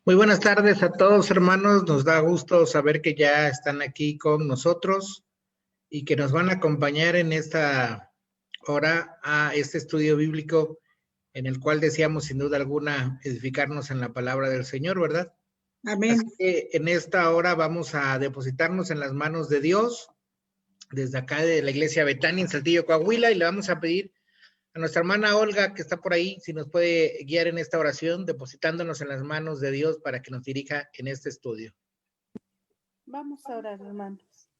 Muy buenas tardes a todos, hermanos. Nos da gusto saber que ya están aquí con nosotros y que nos van a acompañar en esta hora a este estudio bíblico en el cual deseamos sin duda alguna edificarnos en la palabra del Señor, ¿verdad? Amén. Así que en esta hora vamos a depositarnos en las manos de Dios, desde acá de la iglesia Betania en Saltillo, Coahuila, y le vamos a pedir a nuestra hermana Olga, que está por ahí, si nos puede guiar en esta oración, depositándonos en las manos de Dios para que nos dirija en este estudio. Vamos a orar, hermanos.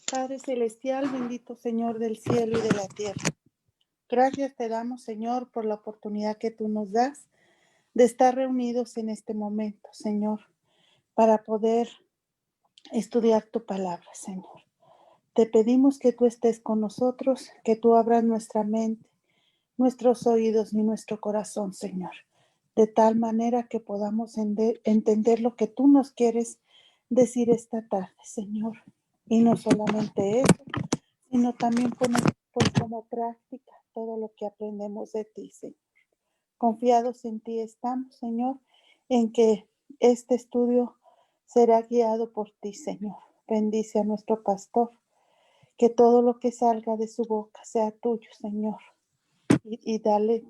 Padre Celestial, bendito Señor del cielo y de la tierra. Gracias te damos, Señor, por la oportunidad que tú nos das de estar reunidos en este momento, Señor, para poder estudiar tu palabra, Señor. Te pedimos que tú estés con nosotros, que tú abras nuestra mente, nuestros oídos y nuestro corazón, Señor, de tal manera que podamos entender lo que tú nos quieres decir esta tarde, Señor. Y no solamente eso, sino también poner como práctica todo lo que aprendemos de ti, Señor. Confiados en ti estamos, Señor, en que este estudio será guiado por ti, Señor. Bendice a nuestro pastor, que todo lo que salga de su boca sea tuyo, Señor. Y dale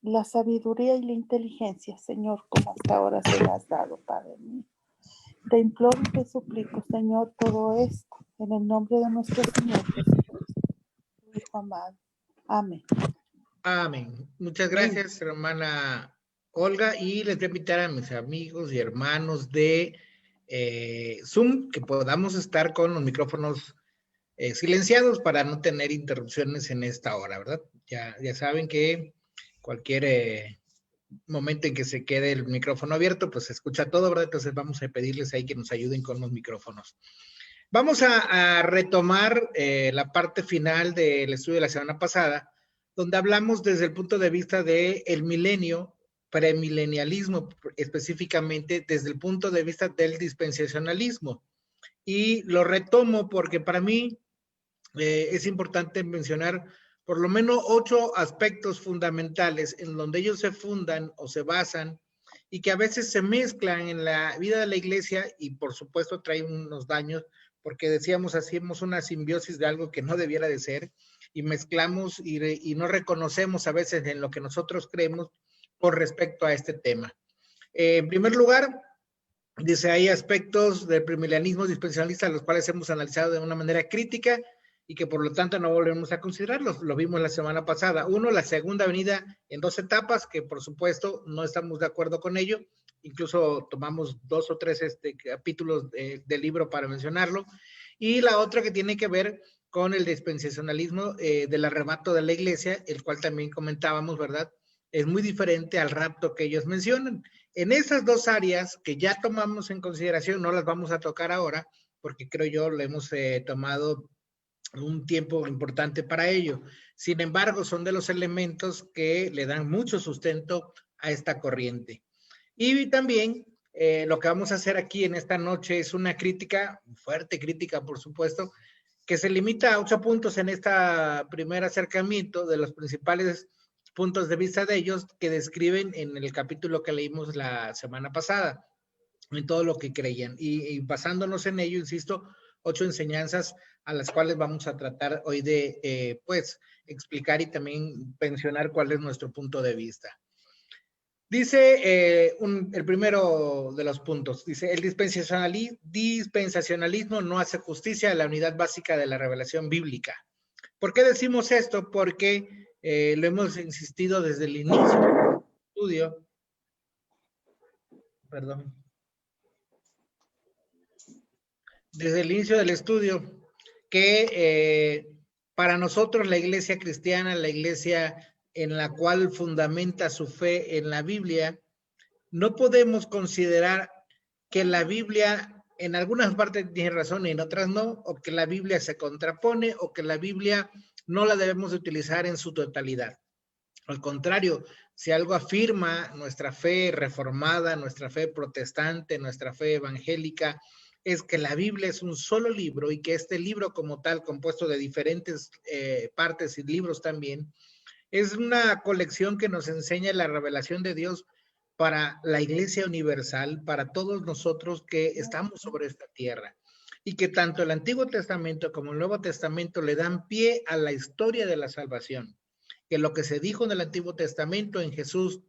la sabiduría y la inteligencia, Señor, como hasta ahora se la has dado, Padre mío. Te imploro y te suplico, Señor, todo esto en el nombre de nuestro Señor Jesucristo, tu Hijo amado. Amén. Amén. Muchas gracias, hermana Olga, y les voy a invitar a mis amigos y hermanos de Zoom que podamos estar con los micrófonos silenciados para no tener interrupciones en esta hora, ¿verdad? Ya saben que cualquier momento en que se quede el micrófono abierto, pues se escucha todo, ¿verdad? Entonces vamos a pedirles ahí que nos ayuden con los micrófonos. Vamos a retomar la parte final del estudio de la semana pasada, donde hablamos desde el punto de vista del milenio, premilenialismo, específicamente desde el punto de vista del dispensacionalismo. Y lo retomo porque para mí es importante mencionar por lo menos 8 aspectos fundamentales en donde ellos se fundan o se basan y que a veces se mezclan en la vida de la iglesia y por supuesto traen unos daños porque decíamos, hacíamos una simbiosis de algo que no debiera de ser y mezclamos y no reconocemos a veces en lo que nosotros creemos con respecto a este tema. En primer lugar, dice, hay aspectos del premilenialismo dispensacionalista los cuales hemos analizado de una manera crítica y que por lo tanto no volvemos a considerarlos. Lo vimos la semana pasada. Uno, la segunda venida en 2 etapas, que por supuesto no estamos de acuerdo con ello. Incluso tomamos 2 o 3 capítulos del libro para mencionarlo. Y la otra que tiene que ver con el dispensacionalismo del arrebato de la iglesia, el cual también comentábamos, ¿verdad? Es muy diferente al rapto que ellos mencionan. En esas 2 áreas que ya tomamos en consideración, no las vamos a tocar ahora, porque creo yo lo hemos tomado un tiempo importante para ello. Sin embargo, son de los elementos que le dan mucho sustento a esta corriente. Y también lo que vamos a hacer aquí en esta noche es una crítica, fuerte crítica por supuesto, que se limita a 8 puntos en este primer acercamiento de los principales puntos de vista de ellos que describen en el capítulo que leímos la semana pasada, en todo lo que creían. Y basándonos en ello, insisto, 8 enseñanzas a las cuales vamos a tratar hoy de, pues, explicar y también mencionar cuál es nuestro punto de vista. Dice el primero de los puntos, dice, el dispensacionalismo no hace justicia a la unidad básica de la revelación bíblica. ¿Por qué decimos esto? Porque lo hemos insistido desde el inicio del estudio. Perdón. Desde el inicio del estudio, que para nosotros la iglesia cristiana, la iglesia en la cual fundamenta su fe en la Biblia, no podemos considerar que la Biblia en algunas partes tiene razón y en otras no, o que la Biblia se contrapone, o que la Biblia no la debemos utilizar en su totalidad. Al contrario, si algo afirma nuestra fe reformada, nuestra fe protestante, nuestra fe evangélica, es que la Biblia es un solo libro y que este libro como tal, compuesto de diferentes partes y libros también, es una colección que nos enseña la revelación de Dios para la Iglesia Universal, para todos nosotros que estamos sobre esta tierra. Y que tanto el Antiguo Testamento como el Nuevo Testamento le dan pie a la historia de la salvación. Que lo que se dijo en el Antiguo Testamento en Jesús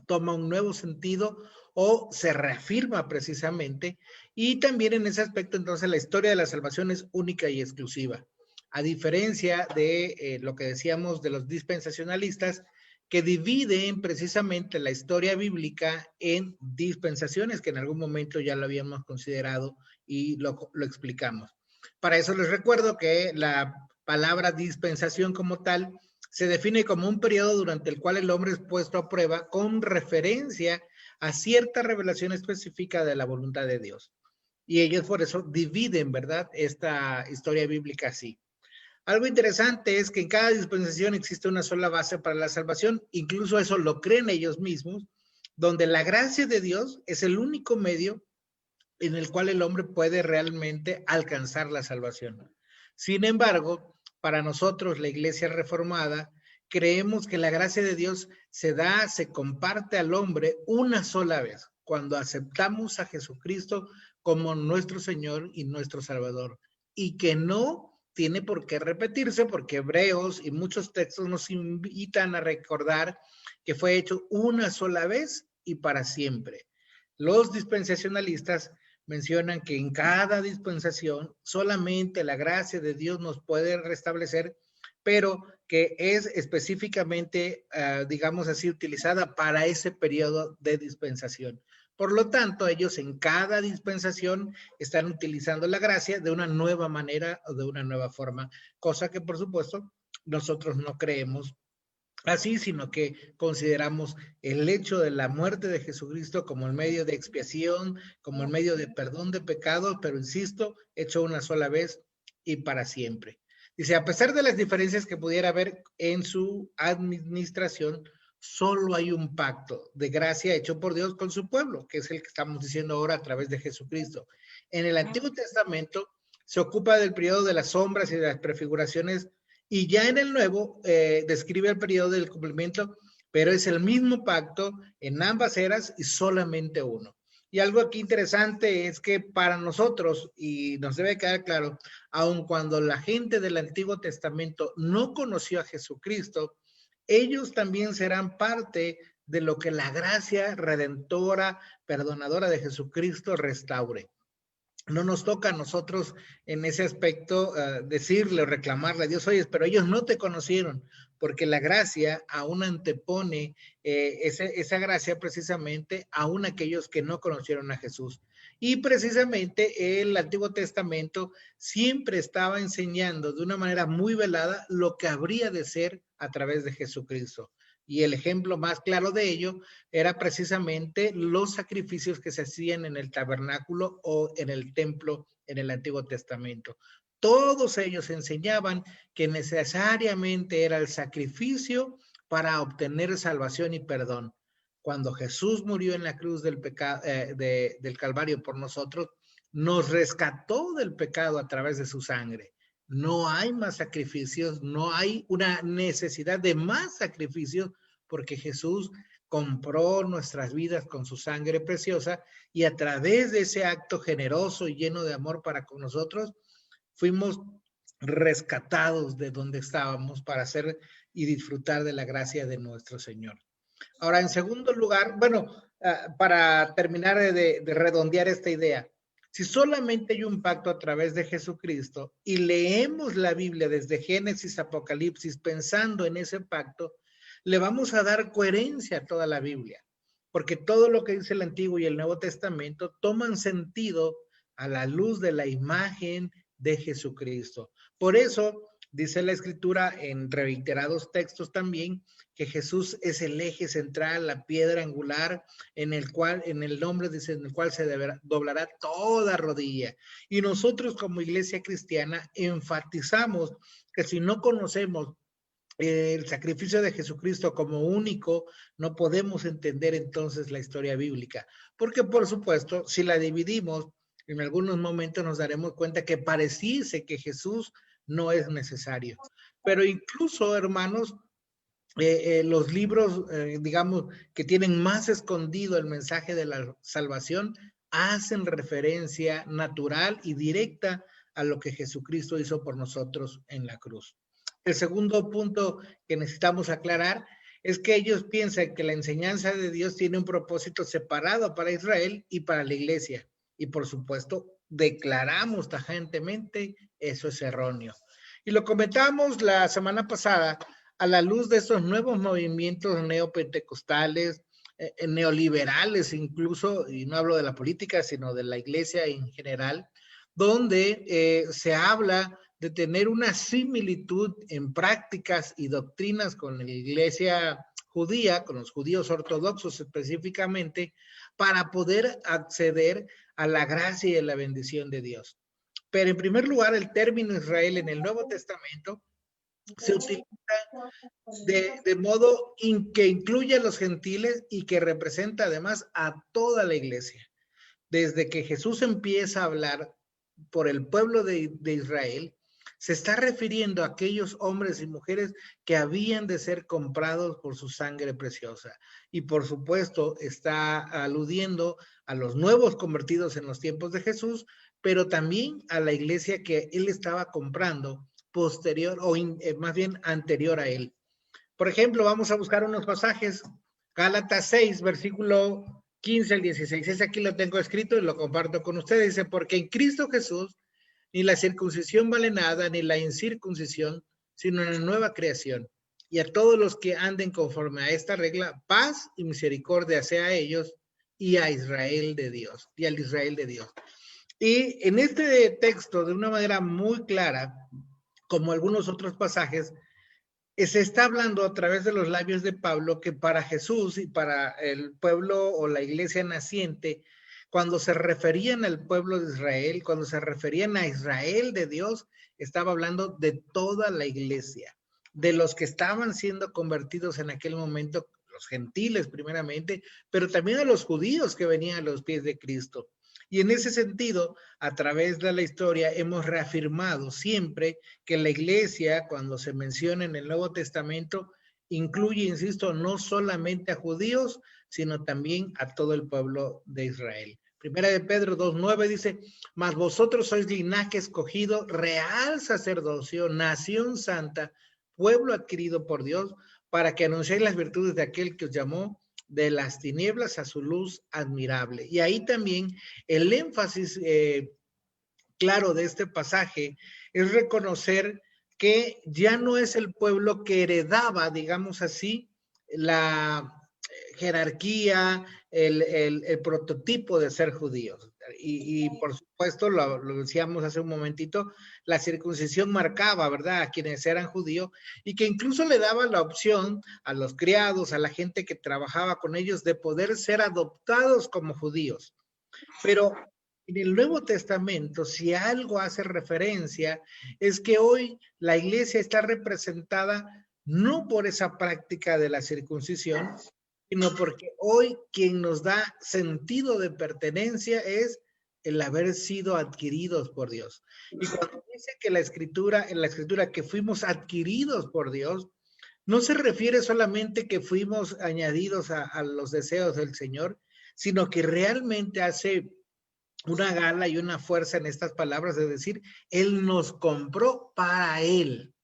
toma un nuevo sentido o se reafirma precisamente, y también en ese aspecto entonces la historia de la salvación es única y exclusiva, a diferencia de lo que decíamos de los dispensacionalistas, que dividen precisamente la historia bíblica en dispensaciones, que en algún momento ya lo habíamos considerado y lo explicamos. Para eso les recuerdo que la palabra dispensación como tal se define como un periodo durante el cual el hombre es puesto a prueba con referencia a cierta revelación específica de la voluntad de Dios. Y ellos por eso dividen, ¿verdad?, esta historia bíblica así. Algo interesante es que en cada dispensación existe una sola base para la salvación, incluso eso lo creen ellos mismos, donde la gracia de Dios es el único medio en el cual el hombre puede realmente alcanzar la salvación. Sin embargo, para nosotros, la Iglesia Reformada, creemos que la gracia de Dios se da, se comparte al hombre una sola vez, cuando aceptamos a Jesucristo como nuestro Señor y nuestro Salvador, y que no tiene por qué repetirse, porque Hebreos y muchos textos nos invitan a recordar que fue hecho una sola vez y para siempre. Los dispensacionalistas mencionan que en cada dispensación solamente la gracia de Dios nos puede restablecer, pero que es específicamente, digamos así, utilizada para ese periodo de dispensación. Por lo tanto, ellos en cada dispensación están utilizando la gracia de una nueva manera o de una nueva forma, cosa que por supuesto nosotros no creemos así, sino que consideramos el hecho de la muerte de Jesucristo como el medio de expiación, como el medio de perdón de pecados, pero insisto, hecho una sola vez y para siempre. Dice, a pesar de las diferencias que pudiera haber en su administración, solo hay un pacto de gracia hecho por Dios con su pueblo, que es el que estamos diciendo ahora a través de Jesucristo. En el Antiguo Testamento se ocupa del periodo de las sombras y de las prefiguraciones, y ya en el Nuevo describe el periodo del cumplimiento, pero es el mismo pacto en ambas eras y solamente uno. Y algo aquí interesante es que para nosotros, y nos debe quedar claro, aun cuando la gente del Antiguo Testamento no conoció a Jesucristo, ellos también serán parte de lo que la gracia redentora, perdonadora de Jesucristo restaure. No nos toca a nosotros en ese aspecto decirle o reclamarle a Dios, oye, pero ellos no te conocieron, porque la gracia aún antepone esa gracia precisamente aún aquellos que no conocieron a Jesús. Y precisamente el Antiguo Testamento siempre estaba enseñando de una manera muy velada lo que habría de ser a través de Jesucristo. Y el ejemplo más claro de ello era precisamente los sacrificios que se hacían en el tabernáculo o en el templo en el Antiguo Testamento. Todos ellos enseñaban que necesariamente era el sacrificio para obtener salvación y perdón. Cuando Jesús murió en la cruz del Calvario por nosotros, nos rescató del pecado a través de su sangre. No hay más sacrificios, no hay una necesidad de más sacrificios, porque Jesús compró nuestras vidas con su sangre preciosa, y a través de ese acto generoso y lleno de amor para con nosotros, fuimos rescatados de donde estábamos para hacer y disfrutar de la gracia de nuestro Señor. Ahora, en segundo lugar, bueno, para terminar de redondear esta idea, si solamente hay un pacto a través de Jesucristo y leemos la Biblia desde Génesis, Apocalipsis, pensando en ese pacto, le vamos a dar coherencia a toda la Biblia, porque todo lo que dice el Antiguo y el Nuevo Testamento toman sentido a la luz de la imagen de Jesucristo. Por eso dice la Escritura en reiterados textos también que Jesús es el eje central, la piedra angular, en el cual, en el nombre dice, en el cual se doblará toda rodilla. Y nosotros como iglesia cristiana enfatizamos que si no conocemos el sacrificio de Jesucristo como único, no podemos entender entonces la historia bíblica, porque por supuesto, si la dividimos, en algunos momentos nos daremos cuenta que pareciese que Jesús no es necesario. Pero incluso, hermanos, los libros, digamos, que tienen más escondido el mensaje de la salvación, hacen referencia natural y directa a lo que Jesucristo hizo por nosotros en la cruz. El segundo punto que necesitamos aclarar es que ellos piensan que la enseñanza de Dios tiene un propósito separado para Israel y para la iglesia. Y por supuesto, declaramos tajantemente, eso es erróneo. Y lo comentamos la semana pasada a la luz de esos nuevos movimientos neopentecostales, neoliberales incluso, y no hablo de la política, sino de la iglesia en general, donde se habla de tener una similitud en prácticas y doctrinas con la iglesia judía, con los judíos ortodoxos específicamente, para poder acceder a la gracia y a la bendición de Dios. Pero en primer lugar, el término Israel en el Nuevo Testamento se utiliza de modo que incluye a los gentiles y que representa además a toda la iglesia. Desde que Jesús empieza a hablar por el pueblo de Israel, se está refiriendo a aquellos hombres y mujeres que habían de ser comprados por su sangre preciosa. Y por supuesto está aludiendo a los nuevos convertidos en los tiempos de Jesús, pero también a la iglesia que él estaba comprando posterior o más bien anterior a él. Por ejemplo, vamos a buscar unos pasajes. Gálatas 6, versículo 15 al 16. Ese aquí lo tengo escrito y lo comparto con ustedes. Dice, porque en Cristo Jesús ni la circuncisión vale nada, ni la incircuncisión, sino una nueva creación. Y a todos los que anden conforme a esta regla, paz y misericordia sea a ellos y a Israel de Dios, y al Israel de Dios. Y en este texto, de una manera muy clara, como algunos otros pasajes, se está hablando a través de los labios de Pablo que para Jesús y para el pueblo o la iglesia naciente, cuando se referían al pueblo de Israel, cuando se referían a Israel de Dios, estaba hablando de toda la iglesia, de los que estaban siendo convertidos en aquel momento, los gentiles primeramente, pero también a los judíos que venían a los pies de Cristo. Y en ese sentido, a través de la historia, hemos reafirmado siempre que la iglesia, cuando se menciona en el Nuevo Testamento, incluye, insisto, no solamente a judíos, sino también a todo el pueblo de Israel. Primera de Pedro 2:9 dice, mas vosotros sois linaje escogido, real sacerdocio, nación santa, pueblo adquirido por Dios, para que anunciéis las virtudes de aquel que os llamó de las tinieblas a su luz admirable. Y ahí también el énfasis claro de este pasaje es reconocer que ya no es el pueblo que heredaba, digamos así, la jerarquía, el prototipo de ser judíos. Y por supuesto, lo decíamos hace un momentito, la circuncisión marcaba, ¿verdad?, a quienes eran judíos y que incluso le daba la opción a los criados, a la gente que trabajaba con ellos, de poder ser adoptados como judíos. Pero en el Nuevo Testamento, si algo hace referencia, es que hoy la iglesia está representada no por esa práctica de la circuncisión, sino porque hoy quien nos da sentido de pertenencia es el haber sido adquiridos por Dios. Y cuando dice que en la escritura que fuimos adquiridos por Dios, no se refiere solamente que fuimos añadidos a los deseos del Señor, sino que realmente hace una gala y una fuerza en estas palabras de decir, Él nos compró para Él.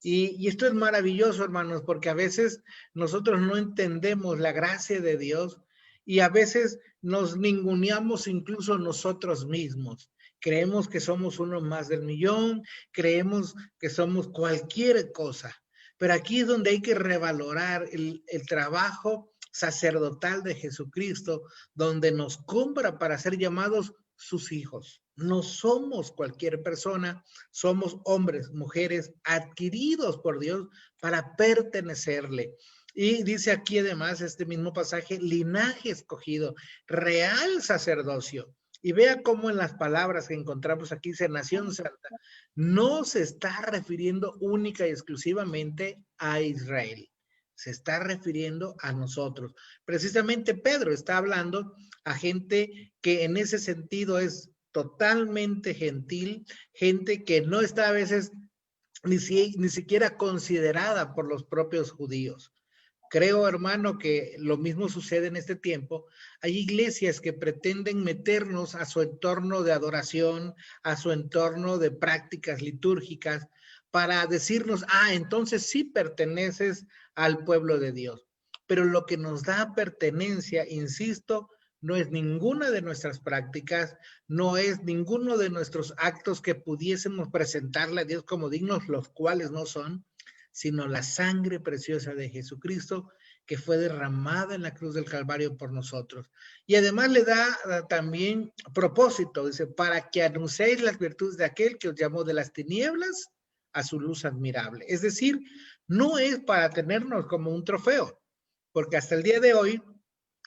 Y esto es maravilloso, hermanos, porque a veces nosotros no entendemos la gracia de Dios y a veces nos ninguneamos incluso nosotros mismos. Creemos que somos uno más del millón, creemos que somos cualquier cosa, pero aquí es donde hay que revalorar el trabajo sacerdotal de Jesucristo, donde nos compra para ser llamados sus hijos. No somos cualquier persona, somos hombres, mujeres adquiridos por Dios para pertenecerle. Y dice aquí además este mismo pasaje, linaje escogido, real sacerdocio. Y vea cómo en las palabras que encontramos aquí dice nación santa, no se está refiriendo única y exclusivamente a Israel. Se está refiriendo a nosotros. Precisamente Pedro está hablando a gente que en ese sentido es totalmente gentil, gente que no está a veces ni siquiera considerada por los propios judíos. Creo, hermano, que lo mismo sucede en este tiempo. Hay iglesias que pretenden meternos a su entorno de adoración, a su entorno de prácticas litúrgicas, para decirnos, entonces sí perteneces al pueblo de Dios. Pero lo que nos da pertenencia, insisto, no es ninguna de nuestras prácticas, no es ninguno de nuestros actos que pudiésemos presentarle a Dios como dignos, los cuales no son, sino la sangre preciosa de Jesucristo que fue derramada en la cruz del Calvario por nosotros. Y además le da también propósito, dice, para que anunciéis las virtudes de aquel que os llamó de las tinieblas a su luz admirable. Es decir, no es para tenernos como un trofeo, porque hasta el día de hoy,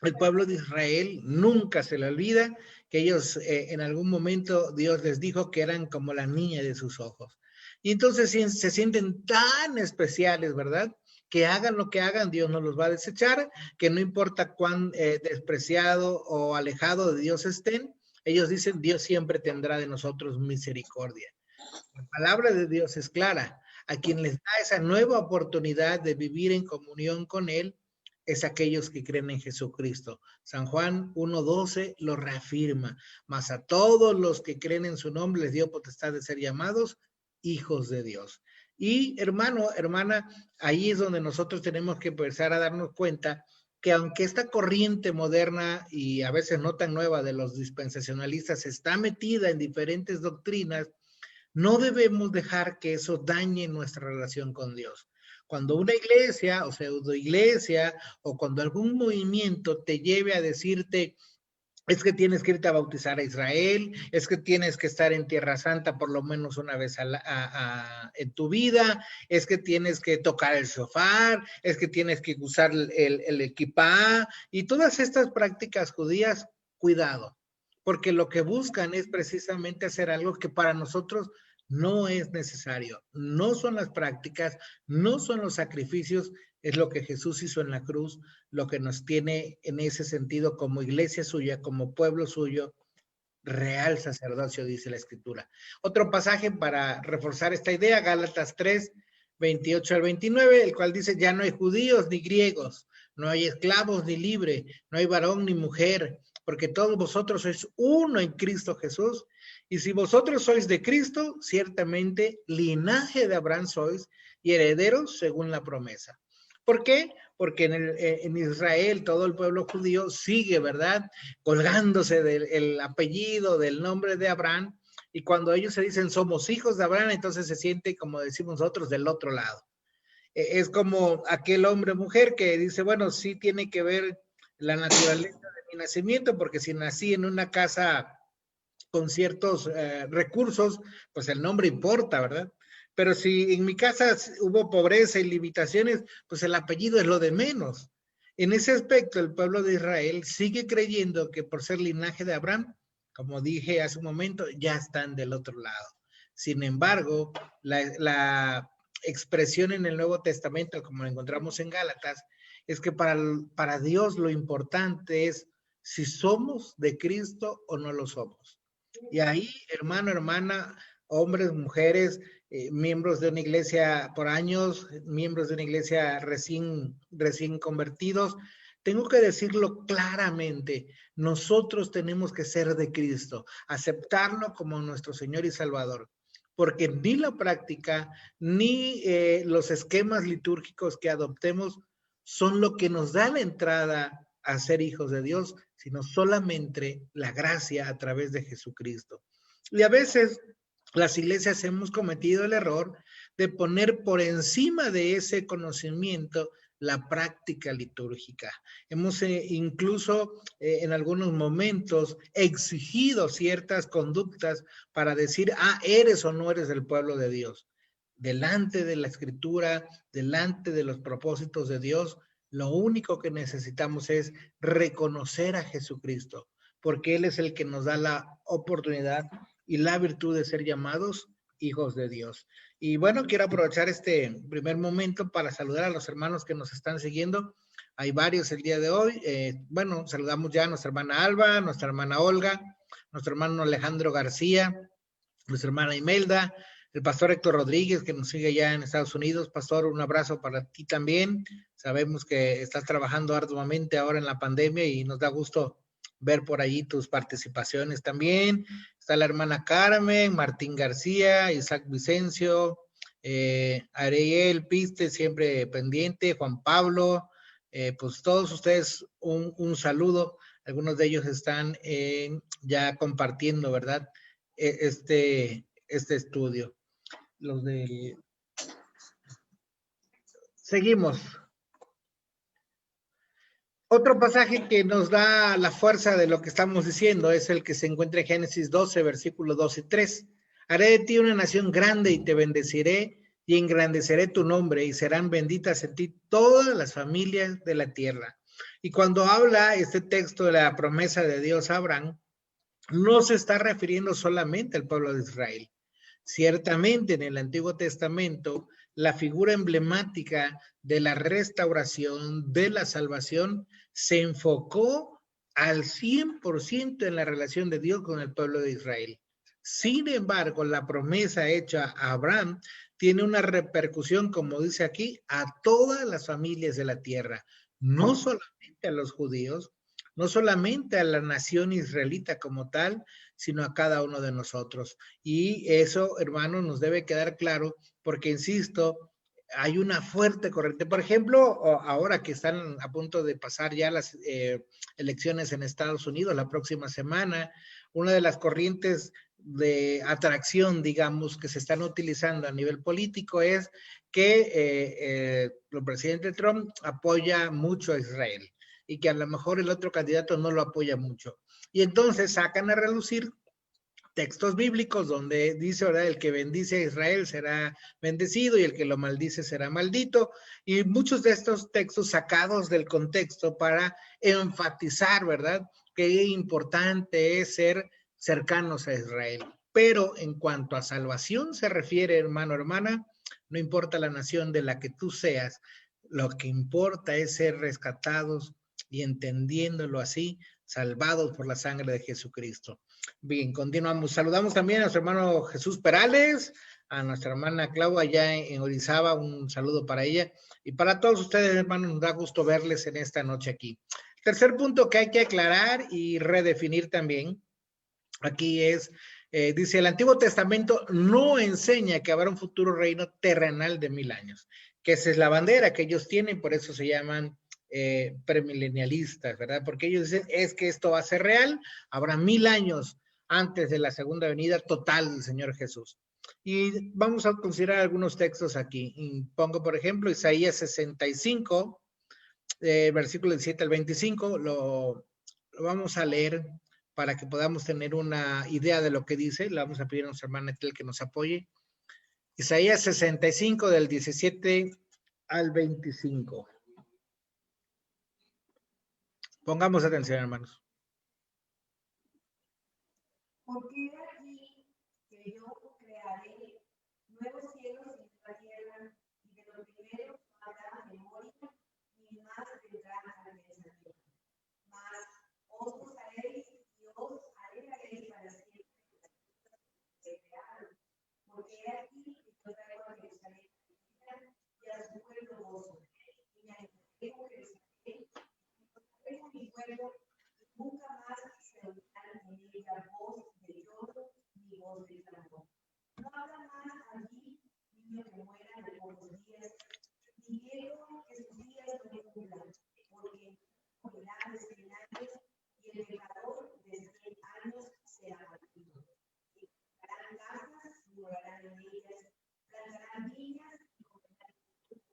el pueblo de Israel nunca se le olvida que ellos en algún momento Dios les dijo que eran como la niña de sus ojos. Y entonces se sienten tan especiales, ¿verdad? Que hagan lo que hagan, Dios no los va a desechar, que no importa cuán despreciado o alejado de Dios estén, ellos dicen, Dios siempre tendrá de nosotros misericordia. La palabra de Dios es clara. A quien les da esa nueva oportunidad de vivir en comunión con Él, es aquellos que creen en Jesucristo. San Juan 1:12 lo reafirma. Mas a todos los que creen en su nombre les dio potestad de ser llamados hijos de Dios. Y hermano, hermana, ahí es donde nosotros tenemos que empezar a darnos cuenta que aunque esta corriente moderna y a veces no tan nueva de los dispensacionalistas está metida en diferentes doctrinas, no debemos dejar que eso dañe nuestra relación con Dios. Cuando una iglesia o pseudoiglesia o cuando algún movimiento te lleve a decirte, es que tienes que irte a bautizar a Israel, es que tienes que estar en Tierra Santa por lo menos una vez en tu vida, es que tienes que tocar el shofar, es que tienes que usar el equipá y todas estas prácticas judías, cuidado, porque lo que buscan es precisamente hacer algo que para nosotros no es necesario. No son las prácticas, no son los sacrificios, es lo que Jesús hizo en la cruz, lo que nos tiene en ese sentido como iglesia suya, como pueblo suyo, real sacerdocio, dice la Escritura. Otro pasaje para reforzar esta idea, Gálatas 3, 28 al 29, el cual dice, ya no hay judíos ni griegos, no hay esclavos ni libre, no hay varón ni mujer, porque todos vosotros sois uno en Cristo Jesús. Y si vosotros sois de Cristo, ciertamente linaje de Abraham sois y herederos según la promesa. ¿Por qué? Porque en Israel todo el pueblo judío sigue, ¿verdad? Colgándose del apellido, del nombre de Abraham, y cuando ellos se dicen somos hijos de Abraham, entonces se siente, como decimos nosotros, del otro lado. Es como aquel hombre o mujer que dice, bueno, sí tiene que ver la naturaleza de mi nacimiento, porque si nací en una casa con ciertos recursos, pues el nombre importa, ¿verdad? Pero si en mi casa hubo pobreza y limitaciones, pues el apellido es lo de menos. En ese aspecto, el pueblo de Israel sigue creyendo que por ser linaje de Abraham, como dije hace un momento, ya están del otro lado. Sin embargo, la expresión en el Nuevo Testamento, como lo encontramos en Gálatas, es que para Dios lo importante es si somos de Cristo o no lo somos. Y ahí, hermano, hermana, hombres, mujeres, miembros de una iglesia por años, miembros de una iglesia recién convertidos, tengo que decirlo claramente, nosotros tenemos que ser de Cristo, aceptarlo como nuestro Señor y Salvador, porque ni la práctica, ni los esquemas litúrgicos que adoptemos son lo que nos da la entrada a ser hijos de Dios, sino solamente la gracia a través de Jesucristo. Y a veces las iglesias hemos cometido el error de poner por encima de ese conocimiento la práctica litúrgica. Hemos incluso en algunos momentos exigido ciertas conductas para decir, eres o no eres del pueblo de Dios. Delante de la Escritura, delante de los propósitos de Dios, lo único que necesitamos es reconocer a Jesucristo, porque Él es el que nos da la oportunidad y la virtud de ser llamados hijos de Dios. Y bueno, quiero aprovechar este primer momento para saludar a los hermanos que nos están siguiendo. Hay varios el día de hoy. Bueno, saludamos ya a nuestra hermana Alba, nuestra hermana Olga, nuestro hermano Alejandro García, nuestra hermana Imelda, El pastor Héctor Rodríguez, que nos sigue ya en Estados Unidos. Pastor, un abrazo para ti también. Sabemos que estás trabajando arduamente ahora en la pandemia y nos da gusto ver por allí tus participaciones también. Está la hermana Carmen, Martín García, Isaac Vicencio, Ariel Piste, siempre pendiente, Juan Pablo, pues todos ustedes un saludo. Algunos de ellos están ya compartiendo, ¿verdad? Este estudio. Los del... Seguimos. Otro pasaje que nos da la fuerza de lo que estamos diciendo es el que se encuentra en Génesis 12, versículos 2 y 3. Haré de ti una nación grande y te bendeciré y engrandeceré tu nombre y serán benditas en ti todas las familias de la tierra. Y cuando habla este texto de la promesa de Dios a Abraham, no se está refiriendo solamente al pueblo de Israel. Ciertamente en el Antiguo Testamento, la figura emblemática de la restauración, de la salvación, se enfocó al 100% en la relación de Dios con el pueblo de Israel. Sin embargo, la promesa hecha a Abraham tiene una repercusión, como dice aquí, a todas las familias de la tierra, no solamente a los judíos, no solamente a la nación israelita como tal, sino a cada uno de nosotros. Y eso, hermanos, nos debe quedar claro, porque, insisto, hay una fuerte corriente. Por ejemplo, ahora que están a punto de pasar ya las elecciones en Estados Unidos la próxima semana, una de las corrientes de atracción, digamos, que se están utilizando a nivel político es que el presidente Trump apoya mucho a Israel y que a lo mejor el otro candidato no lo apoya mucho. Y entonces sacan a relucir textos bíblicos donde dice, ¿verdad? El que bendice a Israel será bendecido y el que lo maldice será maldito. Y muchos de estos textos sacados del contexto para enfatizar, ¿verdad? Qué importante es ser cercanos a Israel. Pero en cuanto a salvación se refiere, hermano, hermana, no importa la nación de la que tú seas, lo que importa es ser rescatados y entendiéndolo así, salvados por la sangre de Jesucristo. Bien, continuamos. Saludamos también a nuestro hermano Jesús Perales, a nuestra hermana Clau allá en Orizaba, un saludo para ella. Y para todos ustedes, hermanos, nos da gusto verles en esta noche aquí. Tercer punto que hay que aclarar y redefinir también, aquí es, dice, el Antiguo Testamento no enseña que habrá un futuro reino terrenal de 1000 años, que esa es la bandera que ellos tienen, por eso se llaman premilenialistas, ¿verdad? Porque ellos dicen, es que esto va a ser real, habrá 1000 años antes de la segunda venida total del Señor Jesús. Y vamos a considerar algunos textos aquí. Y pongo, por ejemplo, Isaías 65, versículo 17 al 25, lo vamos a leer para que podamos tener una idea de lo que dice. Le vamos a pedir a nuestra hermana Etel que nos apoye. Isaías 65, del 17 al 25. Pongamos atención, hermanos. Porque aquí que yo crearé nuevos cielos y nueva tierra, y de los primeros no habrá memoria, ni más vendrá al pensamiento. Mas os gozaréis y os alegraréis para siempre de las cosas que se crearon. Porque aquí que yo traigo a Jerusalén y a su pueblo gozo, y me alegraré con Jerusalén, y con mi pueblo, y nunca más se oirán en ella voz de lloro ni voz de clamor. No habrá más allí niño que muera de pocos días, ni viejo que sus días no cumplan, porque morirá de 100 años, y el pecador de 100 años será maldito. Y plantarán casas y morarán en ellas, plantarán viñas y comerán frutos.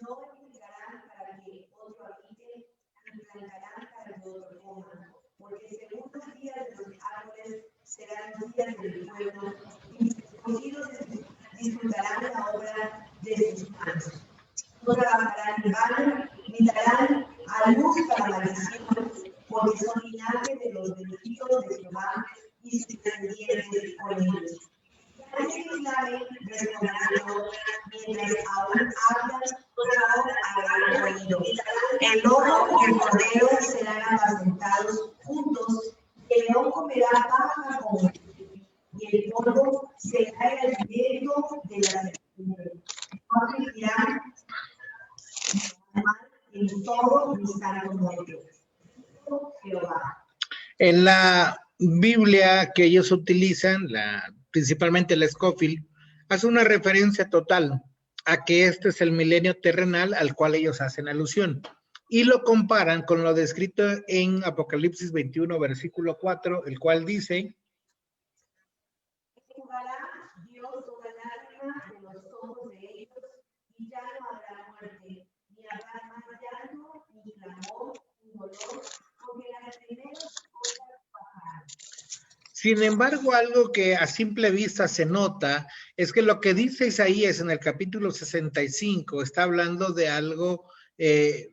No edificarán para que otro habite, ni plantarán para que otro coma, porque según los días de los árboles serán los días del pueblo, y mis escogidos disfrutarán la obra de sus manos. No trabajarán en vano, ni darán a luz para maldición, porque son linaje de los benditos de Jehová, y sus descendientes con ellos. Y a ellos lamen responderán mientras aún hablan, no habrán oído. El lobo y el cordero serán apacentados juntos, y el león comerá paja con él, y y el polvo se cae al medio de la serpiente. No vivirán mal en todo mi santo monte. Jehová. En la Biblia que ellos utilizan, principalmente la Scofield, hace una referencia total a que este es el milenio terrenal al cual ellos hacen alusión. Y lo comparan con lo descrito en Apocalipsis 21, versículo 4, el cual dice: Jugará Dios toda lágrima de los ojos de ellos, y ya no habrá muerte, ni habrá más llanto, ni clamor, ni dolor, porque las primeras cosas pasaron. Sin embargo, algo que a simple vista se nota es que lo que dice Isaías en el capítulo 65 está hablando de algo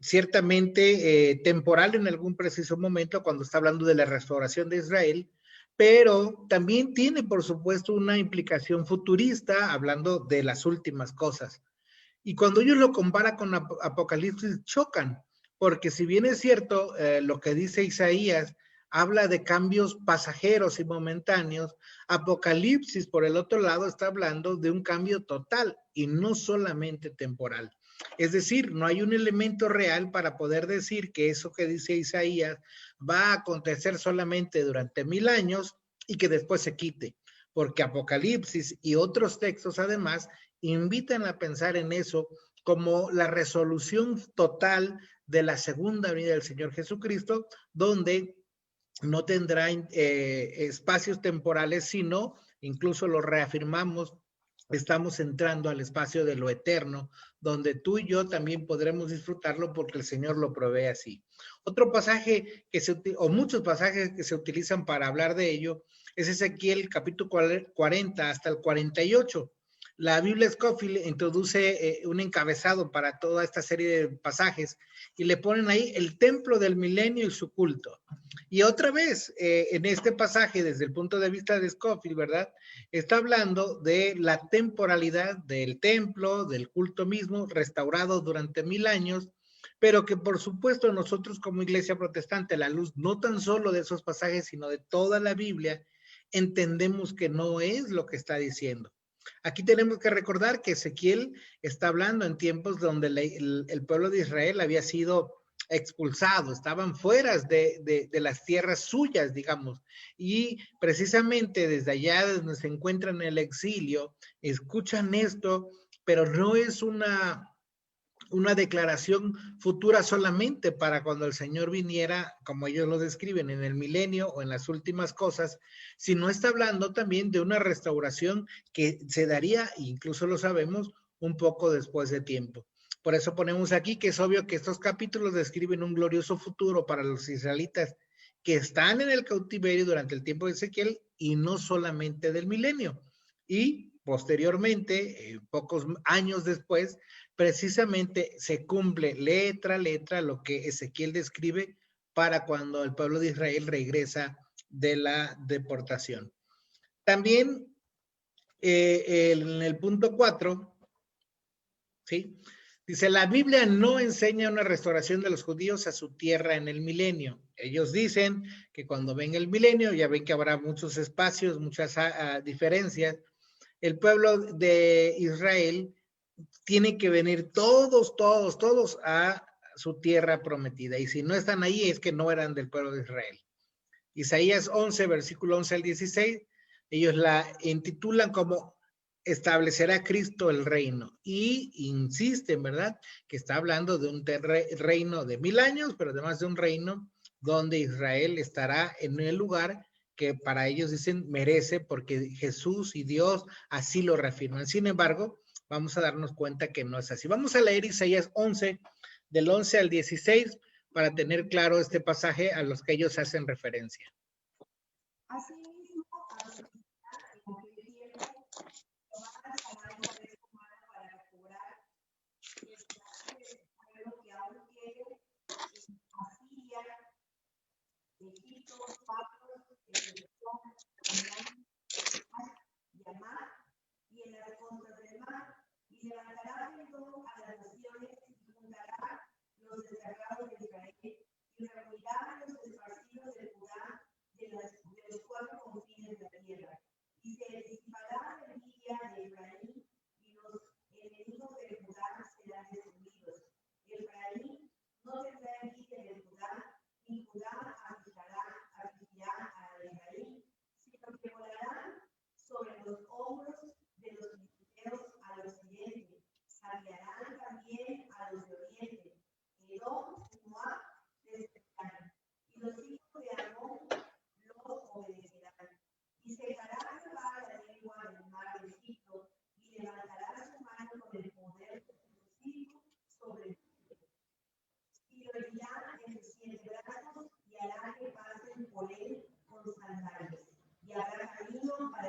ciertamente temporal en algún preciso momento, cuando está hablando de la restauración de Israel, pero también tiene, por supuesto, una implicación futurista, hablando de las últimas cosas. Y cuando ellos lo comparan con Apocalipsis, chocan, porque si bien es cierto, lo que dice Isaías habla de cambios pasajeros y momentáneos, Apocalipsis, por el otro lado, está hablando de un cambio total y no solamente temporal. Es decir, no hay un elemento real para poder decir que eso que dice Isaías va a acontecer solamente durante 1000 años y que después se quite, porque Apocalipsis y otros textos además invitan a pensar en eso como la resolución total de la segunda venida del Señor Jesucristo, donde no tendrá espacios temporales, sino, incluso lo reafirmamos, estamos entrando al espacio de lo eterno, donde tú y yo también podremos disfrutarlo porque el Señor lo provee así. Otro pasaje o muchos pasajes que se utilizan para hablar de ello es Ezequiel capítulo 40 hasta el 48. La Biblia Scofield introduce un encabezado para toda esta serie de pasajes y le ponen ahí el templo del milenio y su culto. Y otra vez, en este pasaje, desde el punto de vista de Scofield, ¿verdad? Está hablando de la temporalidad del templo, del culto mismo, restaurado durante 1000 años, pero que por supuesto nosotros como iglesia protestante, a la luz no tan solo de esos pasajes, sino de toda la Biblia, entendemos que no es lo que está diciendo. Aquí tenemos que recordar que Ezequiel está hablando en tiempos donde el pueblo de Israel había sido expulsado, estaban fuera de las tierras suyas, digamos, y precisamente desde allá donde se encuentran en el exilio, escuchan esto, pero no es una declaración futura solamente para cuando el Señor viniera, como ellos lo describen, en el milenio o en las últimas cosas, sino está hablando también de una restauración que se daría, incluso lo sabemos, un poco después de tiempo. Por eso ponemos aquí que es obvio que estos capítulos describen un glorioso futuro para los israelitas que están en el cautiverio durante el tiempo de Ezequiel y no solamente del milenio. Y posteriormente, pocos años después, precisamente se cumple letra a letra lo que Ezequiel describe para cuando el pueblo de Israel regresa de la deportación. También en el punto 4, ¿sí? Dice, la Biblia no enseña una restauración de los judíos a su tierra en el milenio. Ellos dicen que cuando venga el milenio, ya ven que habrá muchos espacios, muchas diferencias. El pueblo de Israel tiene que venir todos a su tierra prometida. Y si no están ahí, es que no eran del pueblo de Israel. Isaías 11, versículo 11 al 16, ellos la intitulan como establecerá Cristo el reino. Y insisten, ¿verdad? Que está hablando de un reino de 1000 años, pero además de un reino donde Israel estará en el lugar que para ellos dicen merece porque Jesús y Dios así lo reafirman. Sin embargo, vamos a darnos cuenta que no es así. Vamos a leer Isaías 11, del 11 al 16, para tener claro este pasaje a los que ellos hacen referencia. Asimismo, en aquel tiempo, Jehová alzará una vez su mano para cobrar el traje del pueblo que aún quede en Asiria, Egipto, Patros, Yamá y en las costas del mar, y levantará perdón a las naciones y juntará los descargados de Israel y reunirá a los esparcidos de Judá de los 4 confines de la tierra.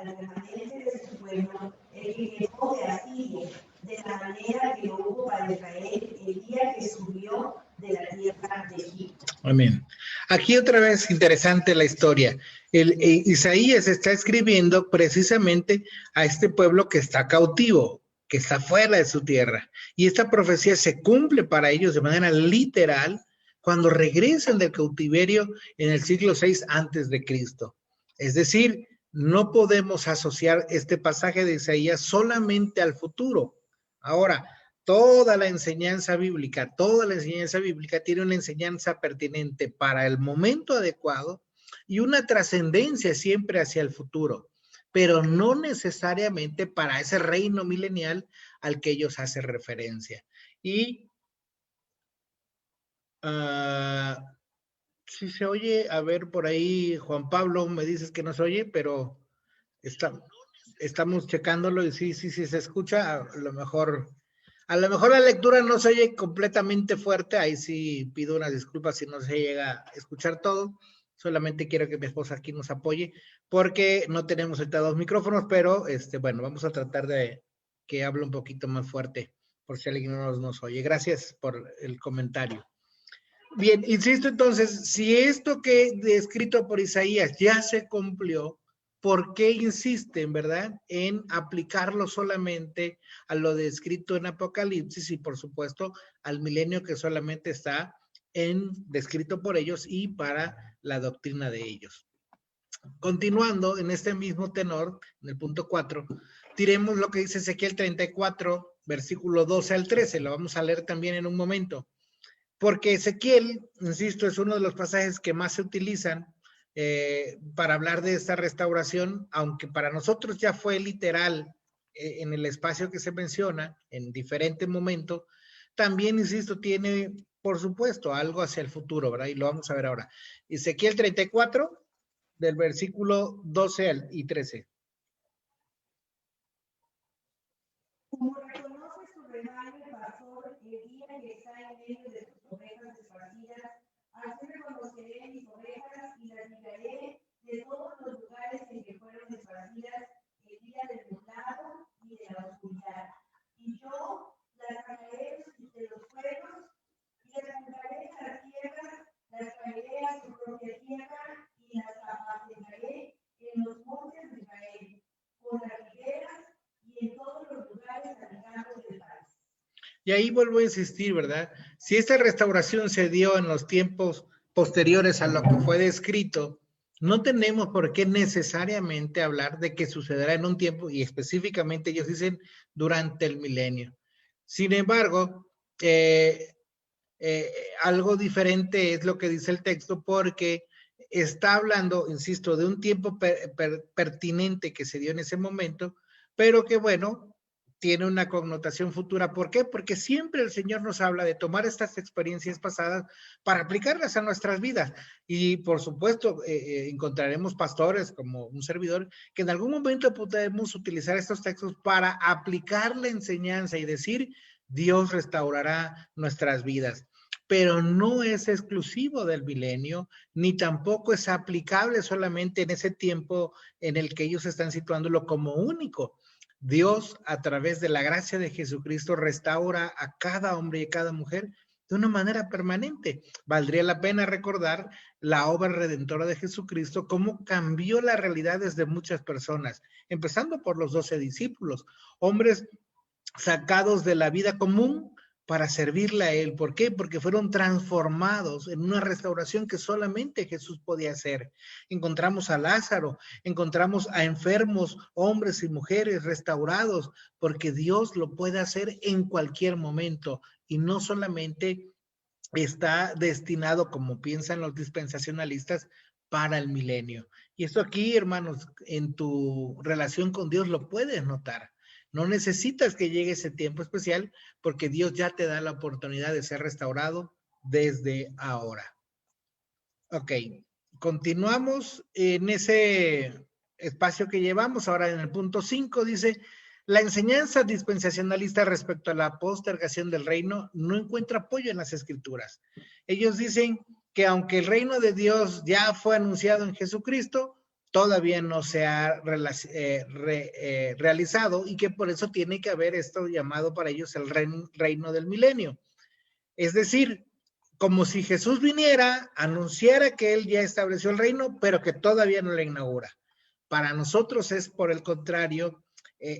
al remanente de su pueblo, el que quedó de Asiria, de la manera que lo hubo para Israel el día que subió de la tierra de Egipto. Amén. Aquí otra vez interesante la historia. Isaías está escribiendo precisamente a este pueblo que está cautivo, que está fuera de su tierra. Y esta profecía se cumple para ellos de manera literal cuando regresan del cautiverio en el siglo VI antes de Cristo. Es decir, no podemos asociar este pasaje de Isaías solamente al futuro. Ahora, toda la enseñanza bíblica tiene una enseñanza pertinente para el momento adecuado y una trascendencia siempre hacia el futuro, pero no necesariamente para ese reino milenial al que ellos hacen referencia. Y si se oye, a ver por ahí, Juan Pablo, me dices que no se oye, pero estamos checándolo y sí se escucha, a lo mejor la lectura no se oye completamente fuerte, ahí sí pido una disculpa si no se llega a escuchar todo, solamente quiero que mi esposa aquí nos apoye, porque no tenemos ahorita 2 micrófonos, pero bueno, vamos a tratar de que hable un poquito más fuerte, por si alguien no nos oye. Gracias por el comentario. Bien, insisto entonces, si esto que descrito por Isaías ya se cumplió, ¿por qué insisten, verdad, en aplicarlo solamente a lo descrito en Apocalipsis y, por supuesto, al milenio que solamente está descrito por ellos y para la doctrina de ellos? Continuando en este mismo tenor, en el punto 4, tiremos lo que dice Ezequiel 34, versículo 12 al 13, lo vamos a leer también en un momento. Porque Ezequiel, insisto, es uno de los pasajes que más se utilizan para hablar de esta restauración, aunque para nosotros ya fue literal en el espacio que se menciona, en diferente momento, también, insisto, tiene, por supuesto, algo hacia el futuro, ¿verdad? Y lo vamos a ver ahora. Ezequiel 34, del versículo 12 y 13. Como reconoce su rebaño el pastor el día que está en medio de sus ovejas esparcidas, así reconoceré mis ovejas y las libraré de todos los lugares en que fueron esparcidas el día del nublado y de la oscuridad. Y yo las sacaré de los pueblos y las juntaré en las tierras, las traeré a su propia tierra y las apacentaré en los montes de Israel, con las riberas y en todos los lugares habitados del país. Y ahí vuelvo a insistir, ¿verdad? Si esta restauración se dio en los tiempos posteriores a lo que fue descrito, no tenemos por qué necesariamente hablar de que sucederá en un tiempo, y específicamente ellos dicen durante el milenio. Sin embargo, algo diferente es lo que dice el texto, porque está hablando, insisto, de un tiempo pertinente que se dio en ese momento, pero que bueno, tiene una connotación futura. ¿Por qué? Porque siempre el Señor nos habla de tomar estas experiencias pasadas para aplicarlas a nuestras vidas. Y por supuesto, encontraremos pastores como un servidor que en algún momento podemos utilizar estos textos para aplicar la enseñanza y decir, Dios restaurará nuestras vidas. Pero no es exclusivo del milenio, ni tampoco es aplicable solamente en ese tiempo en el que ellos están situándolo como único. Dios, a través de la gracia de Jesucristo, restaura a cada hombre y a cada mujer de una manera permanente. Valdría la pena recordar la obra redentora de Jesucristo, cómo cambió las realidades de muchas personas, empezando por los 12 discípulos, hombres sacados de la vida común para servirle a Él. ¿Por qué? Porque fueron transformados en una restauración que solamente Jesús podía hacer. Encontramos a Lázaro, encontramos a enfermos, hombres y mujeres restaurados, porque Dios lo puede hacer en cualquier momento y no solamente está destinado, como piensan los dispensacionalistas, para el milenio. Y esto aquí, hermanos, en tu relación con Dios lo puedes notar. No necesitas que llegue ese tiempo especial porque Dios ya te da la oportunidad de ser restaurado desde ahora. Ok, continuamos en ese espacio que llevamos. Ahora en el punto 5 dice, la enseñanza dispensacionalista respecto a la postergación del reino no encuentra apoyo en las escrituras. Ellos dicen que aunque el reino de Dios ya fue anunciado en Jesucristo, todavía no se ha realizado y que por eso tiene que haber esto llamado para ellos el reino del milenio. Es decir, como si Jesús viniera, anunciara que él ya estableció el reino, pero que todavía no lo inaugura. Para nosotros es por el contrario,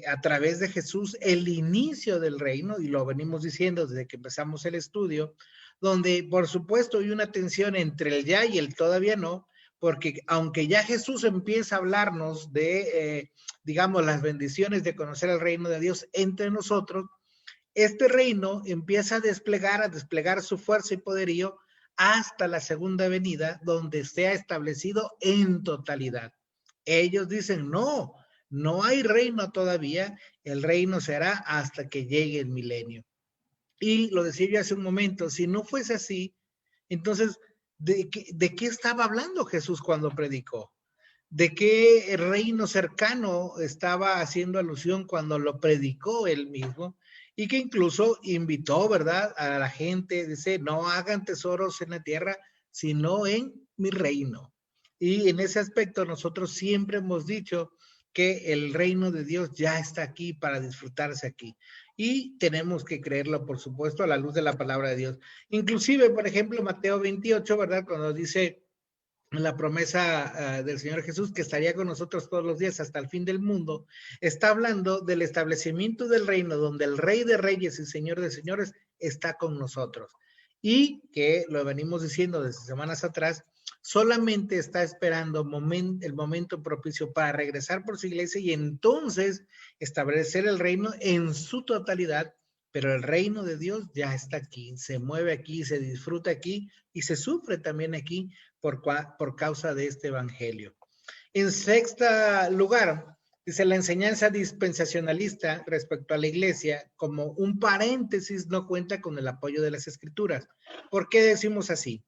a través de Jesús, el inicio del reino, y lo venimos diciendo desde que empezamos el estudio, donde por supuesto hay una tensión entre el ya y el todavía no, porque aunque ya Jesús empieza a hablarnos de, digamos, las bendiciones de conocer el reino de Dios entre nosotros, este reino empieza a desplegar su fuerza y poderío hasta la segunda venida, donde sea establecido en totalidad. Ellos dicen, no, no hay reino todavía, el reino será hasta que llegue el milenio. Y lo decía yo hace un momento, si no fuese así, entonces, ¿de qué estaba hablando Jesús cuando predicó? ¿De qué reino cercano estaba haciendo alusión cuando lo predicó él mismo? Y que incluso invitó, ¿verdad?, a la gente, dice, no hagan tesoros en la tierra, sino en mi reino. Y en ese aspecto nosotros siempre hemos dicho que el reino de Dios ya está aquí para disfrutarse aquí. Y tenemos que creerlo, por supuesto, a la luz de la palabra de Dios. Inclusive, por ejemplo, Mateo 28, ¿verdad?, cuando dice la promesa del Señor Jesús que estaría con nosotros todos los días hasta el fin del mundo, está hablando del establecimiento del reino donde el Rey de Reyes y Señor de Señores está con nosotros. Y que lo venimos diciendo desde semanas atrás, solamente está esperando el momento propicio para regresar por su iglesia y entonces establecer el reino en su totalidad, pero el reino de Dios ya está aquí, se mueve aquí, se disfruta aquí y se sufre también aquí por causa de este evangelio. En sexto lugar, dice la enseñanza dispensacionalista respecto a la iglesia, como un paréntesis, no cuenta con el apoyo de las escrituras. ¿Por qué decimos así?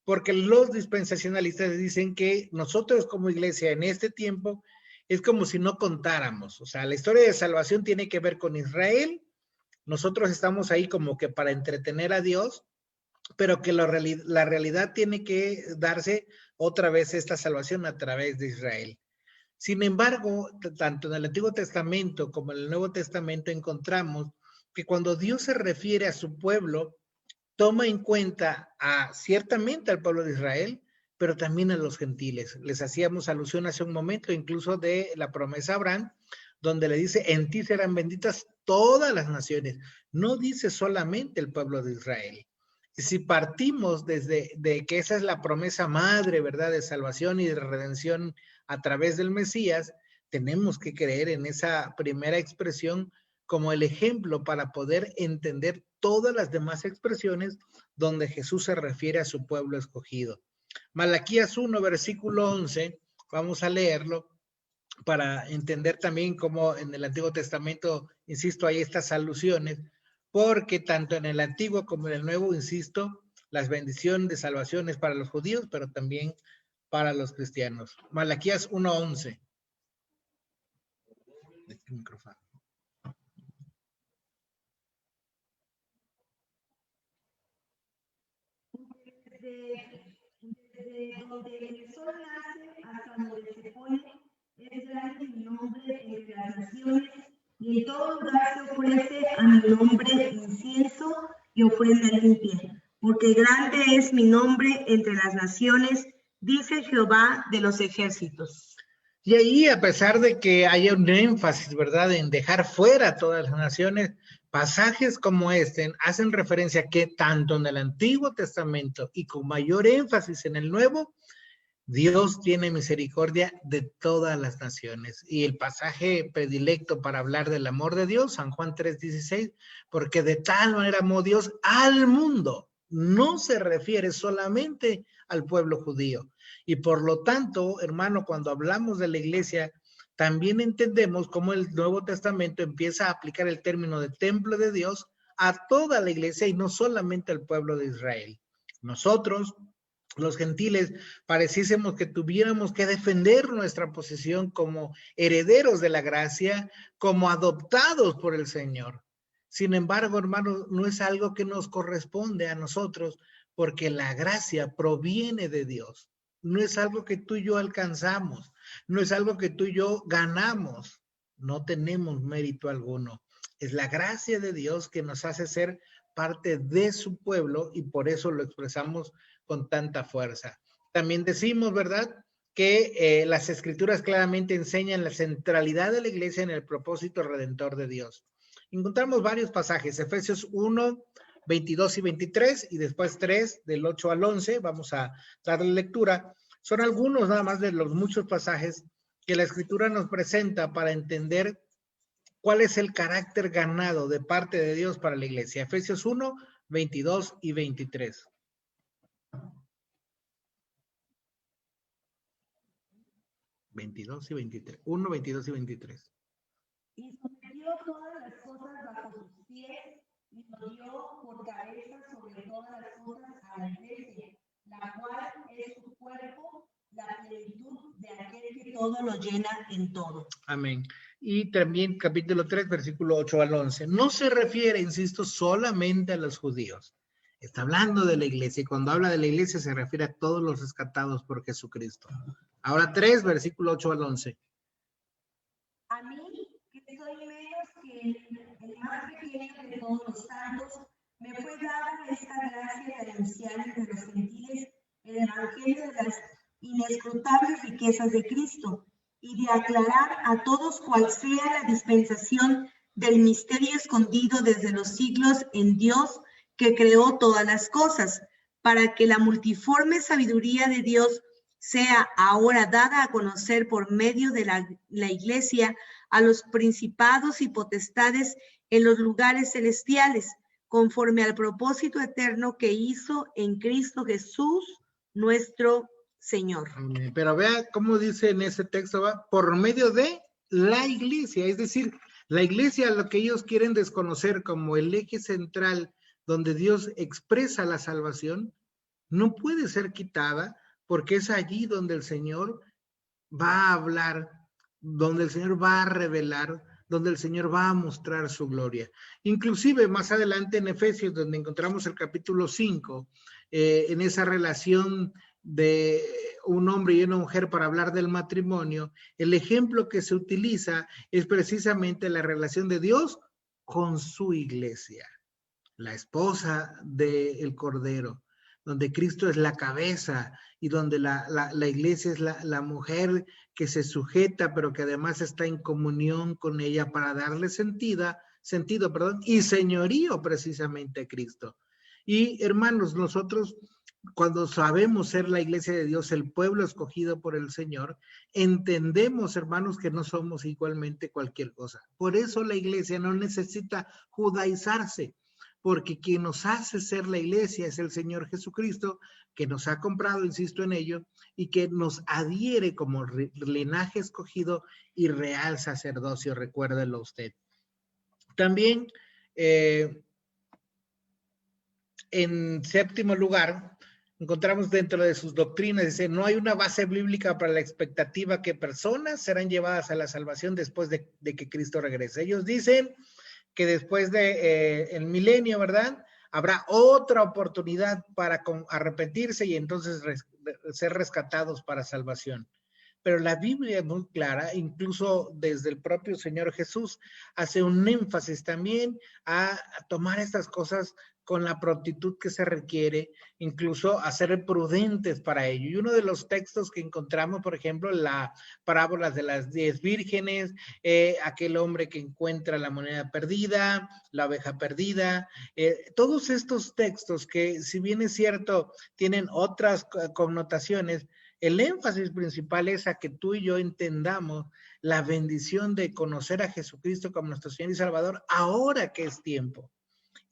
Porque los dispensacionalistas dicen que nosotros como iglesia en este tiempo es como si no contáramos. O sea, la historia de salvación tiene que ver con Israel. Nosotros estamos ahí como que para entretener a Dios, pero que la realidad tiene que darse otra vez esta salvación a través de Israel. Sin embargo, tanto en el Antiguo Testamento como en el Nuevo Testamento encontramos que cuando Dios se refiere a su pueblo, toma en cuenta ciertamente al pueblo de Israel, pero también a los gentiles. Les hacíamos alusión hace un momento incluso de la promesa a Abraham, donde le dice, en ti serán benditas todas las naciones. No dice solamente el pueblo de Israel. Si partimos de que esa es la promesa madre, ¿verdad?, de salvación y de redención a través del Mesías, tenemos que creer en esa primera expresión como el ejemplo para poder entender todas las demás expresiones donde Jesús se refiere a su pueblo escogido. Malaquías 1, versículo 11, vamos a leerlo para entender también cómo en el Antiguo Testamento, insisto, hay estas alusiones, porque tanto en el Antiguo como en el Nuevo, insisto, las bendiciones de salvación es para los judíos, pero también para los cristianos. Malaquías 1:11. Micrófono. Desde donde el sol nace hasta donde se pone, es grande mi nombre entre las naciones, y en todo lugar se ofrece a mi nombre incienso y ofrenda limpia, porque grande es mi nombre entre las naciones, dice Jehová de los ejércitos. Y ahí, a pesar de que haya un énfasis, ¿verdad?, en dejar fuera todas las naciones, pasajes como este hacen referencia a que tanto en el Antiguo Testamento y con mayor énfasis en el Nuevo, Dios tiene misericordia de todas las naciones. Y el pasaje predilecto para hablar del amor de Dios, San Juan 3:16, porque de tal manera amó Dios al mundo, no se refiere solamente al pueblo judío. Y por lo tanto, hermano, cuando hablamos de la iglesia, también entendemos cómo el Nuevo Testamento empieza a aplicar el término de templo de Dios a toda la iglesia y no solamente al pueblo de Israel. Nosotros, los gentiles, pareciésemos que tuviéramos que defender nuestra posición como herederos de la gracia, como adoptados por el Señor. Sin embargo, hermanos, no es algo que nos corresponde a nosotros, porque la gracia proviene de Dios. No es algo que tú y yo alcanzamos. No es algo que tú y yo ganamos, no tenemos mérito alguno. Es la gracia de Dios que nos hace ser parte de su pueblo y por eso lo expresamos con tanta fuerza. También decimos, ¿verdad?, que las escrituras claramente enseñan la centralidad de la iglesia en el propósito redentor de Dios. Encontramos varios pasajes, Efesios 1, 22 y 23, y después 3, del 8 al 11, vamos a darle lectura. Son algunos nada más de los muchos pasajes que la escritura nos presenta para entender cuál es el carácter ganado de parte de Dios para la iglesia. Efesios 1, 22 y 23. Y 1, 22 y 23. Y sometió todas las cosas bajo sus pies y lo dio por cabeza sobre todas las cosas a la iglesia, la cual es su cuerpo, la plenitud de aquel que todo lo llena en todo. Amén. Y también capítulo 3, versículo 8 al 11. No se refiere, insisto, solamente a los judíos. Está hablando de la iglesia y cuando habla de la iglesia se refiere a todos los rescatados por Jesucristo. Ahora 3, versículo 8 al 11. A mí, que soy menos que el más pequeño de todos los santos, me fue dada esta gracia de anunciar entre los gentiles el evangelio de las inescrutables riquezas de Cristo y de aclarar a todos cuál sea la dispensación del misterio escondido desde los siglos en Dios que creó todas las cosas, para que la multiforme sabiduría de Dios sea ahora dada a conocer por medio de la iglesia a los principados y potestades en los lugares celestiales, conforme al propósito eterno que hizo en Cristo Jesús, nuestro Señor. Pero vea cómo dice en ese texto, va por medio de la iglesia, es decir, la iglesia, lo que ellos quieren desconocer como el eje central donde Dios expresa la salvación, no puede ser quitada porque es allí donde el Señor va a hablar, donde el Señor va a revelar, donde el Señor va a mostrar su gloria. Inclusive más adelante en Efesios, donde encontramos el capítulo 5, en esa relación de un hombre y una mujer para hablar del matrimonio, el ejemplo que se utiliza es precisamente la relación de Dios con su iglesia, la esposa del Cordero, donde Cristo es la cabeza y donde la iglesia es la mujer que se sujeta, pero que además está en comunión con ella para darle sentido, y señorío precisamente a Cristo. Y hermanos, nosotros cuando sabemos ser la iglesia de Dios, el pueblo escogido por el Señor, entendemos, hermanos, que no somos igualmente cualquier cosa. Por eso la iglesia no necesita judaizarse, porque quien nos hace ser la iglesia es el Señor Jesucristo, que nos ha comprado, insisto en ello, y que nos adhiere como linaje escogido y real sacerdocio, recuérdelo usted. También, en séptimo lugar, encontramos dentro de sus doctrinas, dice, no hay una base bíblica para la expectativa que personas serán llevadas a la salvación después de que Cristo regrese. Ellos dicen que después de el milenio, ¿verdad?, habrá otra oportunidad para arrepentirse y entonces ser rescatados para salvación. Pero la Biblia es muy clara, incluso desde el propio Señor Jesús hace un énfasis también a tomar estas cosas con la prontitud que se requiere, incluso a ser prudentes para ello. Y uno de los textos que encontramos, por ejemplo, la parábola de las 10 vírgenes, aquel hombre que encuentra la moneda perdida, la oveja perdida, todos estos textos que, si bien es cierto, tienen otras connotaciones, el énfasis principal es a que tú y yo entendamos la bendición de conocer a Jesucristo como nuestro Señor y Salvador ahora que es tiempo.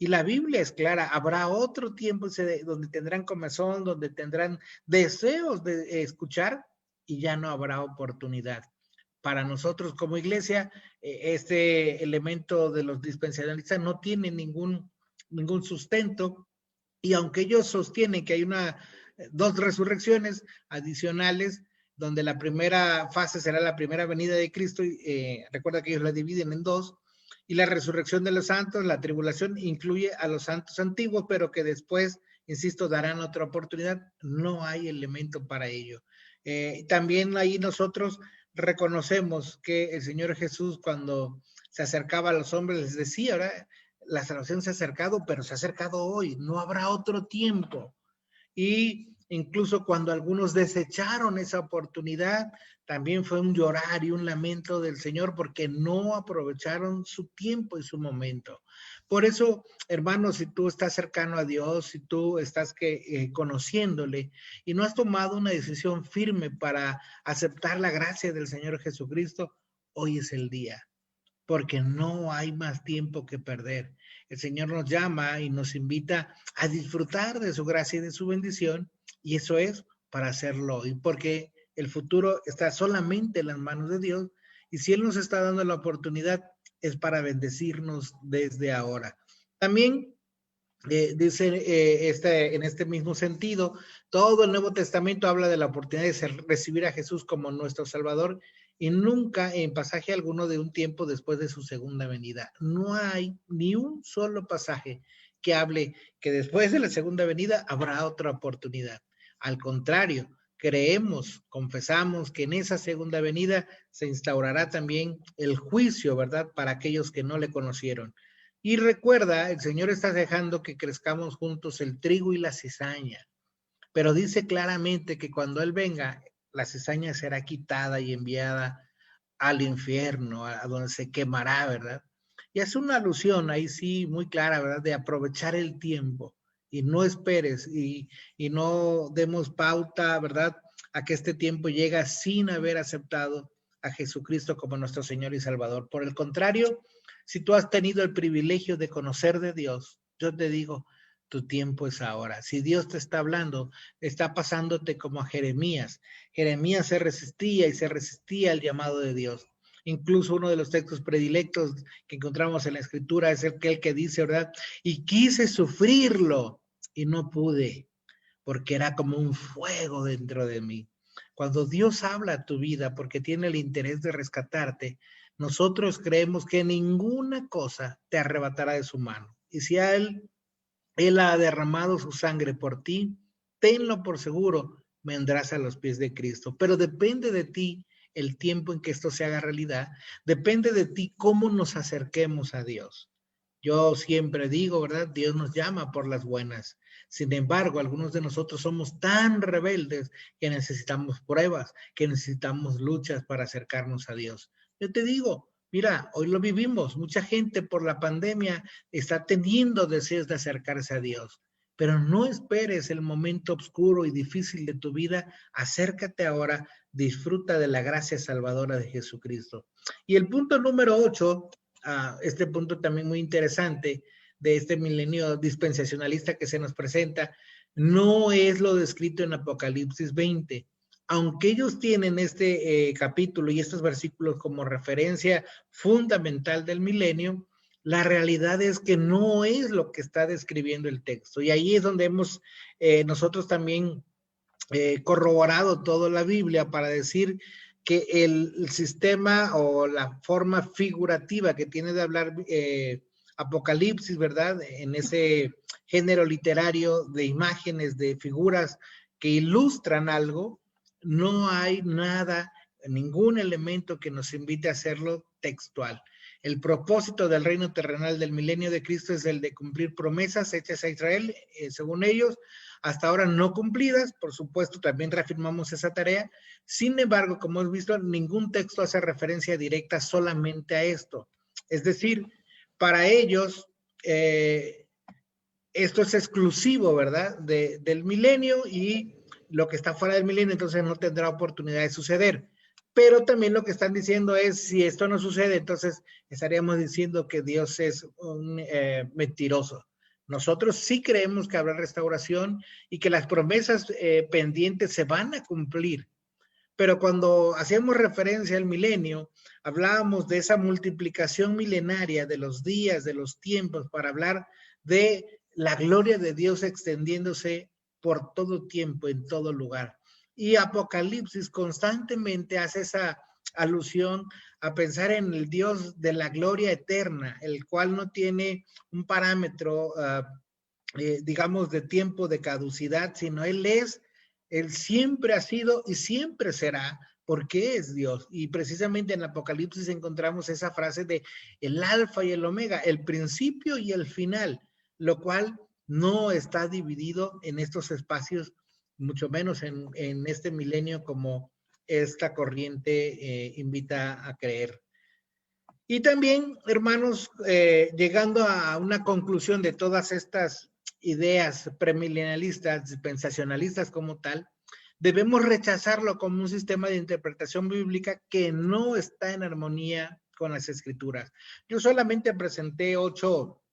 Y la Biblia es clara, habrá otro tiempo donde tendrán comezón, donde tendrán deseos de escuchar y ya no habrá oportunidad. Para nosotros como iglesia, este elemento de los dispensacionalistas no tiene ningún sustento, y aunque ellos sostienen que hay dos resurrecciones adicionales, donde la primera fase será la primera venida de Cristo, recuerda que ellos la dividen en dos, y la resurrección de los santos, la tribulación incluye a los santos antiguos, pero que después, insisto, darán otra oportunidad. No hay elemento para ello. También ahí nosotros reconocemos que el Señor Jesús, cuando se acercaba a los hombres, les decía, ¿verdad? La salvación se ha acercado, pero se ha acercado hoy, no habrá otro tiempo. Y incluso cuando algunos desecharon esa oportunidad, también fue un llorar y un lamento del Señor porque no aprovecharon su tiempo y su momento. Por eso, hermanos, si tú estás cercano a Dios, si tú estás conociéndole y no has tomado una decisión firme para aceptar la gracia del Señor Jesucristo, hoy es el día, porque no hay más tiempo que perder. El Señor nos llama y nos invita a disfrutar de su gracia y de su bendición, y eso es para hacerlo hoy, porque el futuro está solamente en las manos de Dios, y si Él nos está dando la oportunidad, es para bendecirnos desde ahora. También dice en este mismo sentido, todo el Nuevo Testamento habla de la oportunidad de recibir a Jesús como nuestro Salvador, y nunca en pasaje alguno de un tiempo después de su segunda venida. No hay ni un solo pasaje que hable que después de la segunda venida habrá otra oportunidad. Al contrario, creemos, confesamos que en esa segunda venida se instaurará también el juicio, ¿verdad? Para aquellos que no le conocieron. Y recuerda, el Señor está dejando que crezcamos juntos el trigo y la cizaña, pero dice claramente que cuando Él venga, la cizaña será quitada y enviada al infierno, a donde se quemará, ¿verdad? Y hace una alusión ahí sí muy clara, ¿verdad? De aprovechar el tiempo y no esperes y no demos pauta, ¿verdad? A que este tiempo llega sin haber aceptado a Jesucristo como nuestro Señor y Salvador. Por el contrario, si tú has tenido el privilegio de conocer de Dios, yo te digo, tu tiempo es ahora. Si Dios te está hablando, está pasándote como a Jeremías. Jeremías se resistía al llamado de Dios. Incluso uno de los textos predilectos que encontramos en la Escritura es el que dice, ¿verdad? Y quise sufrirlo y no pude, porque era como un fuego dentro de mí. Cuando Dios habla a tu vida porque tiene el interés de rescatarte, nosotros creemos que ninguna cosa te arrebatará de su mano. Y si a Él ha derramado su sangre por ti, tenlo por seguro, vendrás a los pies de Cristo. Pero depende de ti el tiempo en que esto se haga realidad, depende de ti cómo nos acerquemos a Dios. Yo siempre digo, ¿verdad? Dios nos llama por las buenas. Sin embargo, algunos de nosotros somos tan rebeldes que necesitamos pruebas, que necesitamos luchas para acercarnos a Dios. Yo te digo, mira, hoy lo vivimos. Mucha gente por la pandemia está teniendo deseos de acercarse a Dios. Pero no esperes el momento oscuro y difícil de tu vida. Acércate ahora, disfruta de la gracia salvadora de Jesucristo. Y el punto número 8, este punto también muy interesante de este milenio dispensacionalista que se nos presenta, no es lo descrito en Apocalipsis 20. Aunque ellos tienen este capítulo y estos versículos como referencia fundamental del milenio, la realidad es que no es lo que está describiendo el texto. Y ahí es donde hemos nosotros también corroborado toda la Biblia para decir que el sistema o la forma figurativa que tiene de hablar Apocalipsis, ¿verdad? En ese género literario de imágenes, de figuras que ilustran algo, no hay nada, ningún elemento que nos invite a hacerlo textual. El propósito del reino terrenal del milenio de Cristo es el de cumplir promesas hechas a Israel, según ellos, hasta ahora no cumplidas. Por supuesto, también reafirmamos esa tarea. Sin embargo, como hemos visto, ningún texto hace referencia directa solamente a esto. Es decir, para ellos, esto es exclusivo, ¿verdad? Del milenio, y lo que está fuera del milenio, entonces no tendrá oportunidad de suceder. Pero también lo que están diciendo es, si esto no sucede, entonces estaríamos diciendo que Dios es un mentiroso. Nosotros sí creemos que habrá restauración y que las promesas pendientes se van a cumplir. Pero cuando hacíamos referencia al milenio, hablábamos de esa multiplicación milenaria de los días, de los tiempos, para hablar de la gloria de Dios extendiéndose por todo tiempo, en todo lugar. Y Apocalipsis constantemente hace esa alusión a pensar en el Dios de la gloria eterna, el cual no tiene un parámetro, digamos, de tiempo de caducidad, sino Él es Él siempre ha sido y siempre será, porque es Dios. Y precisamente en Apocalipsis encontramos esa frase de el alfa y el omega, el principio y el final, lo cual no está dividido en estos espacios, mucho menos en este milenio como esta corriente invita a creer. Y también, hermanos, llegando a una conclusión de todas estas ideas premilenialistas, dispensacionalistas como tal, debemos rechazarlo como un sistema de interpretación bíblica que no está en armonía con las escrituras. Yo solamente presenté 8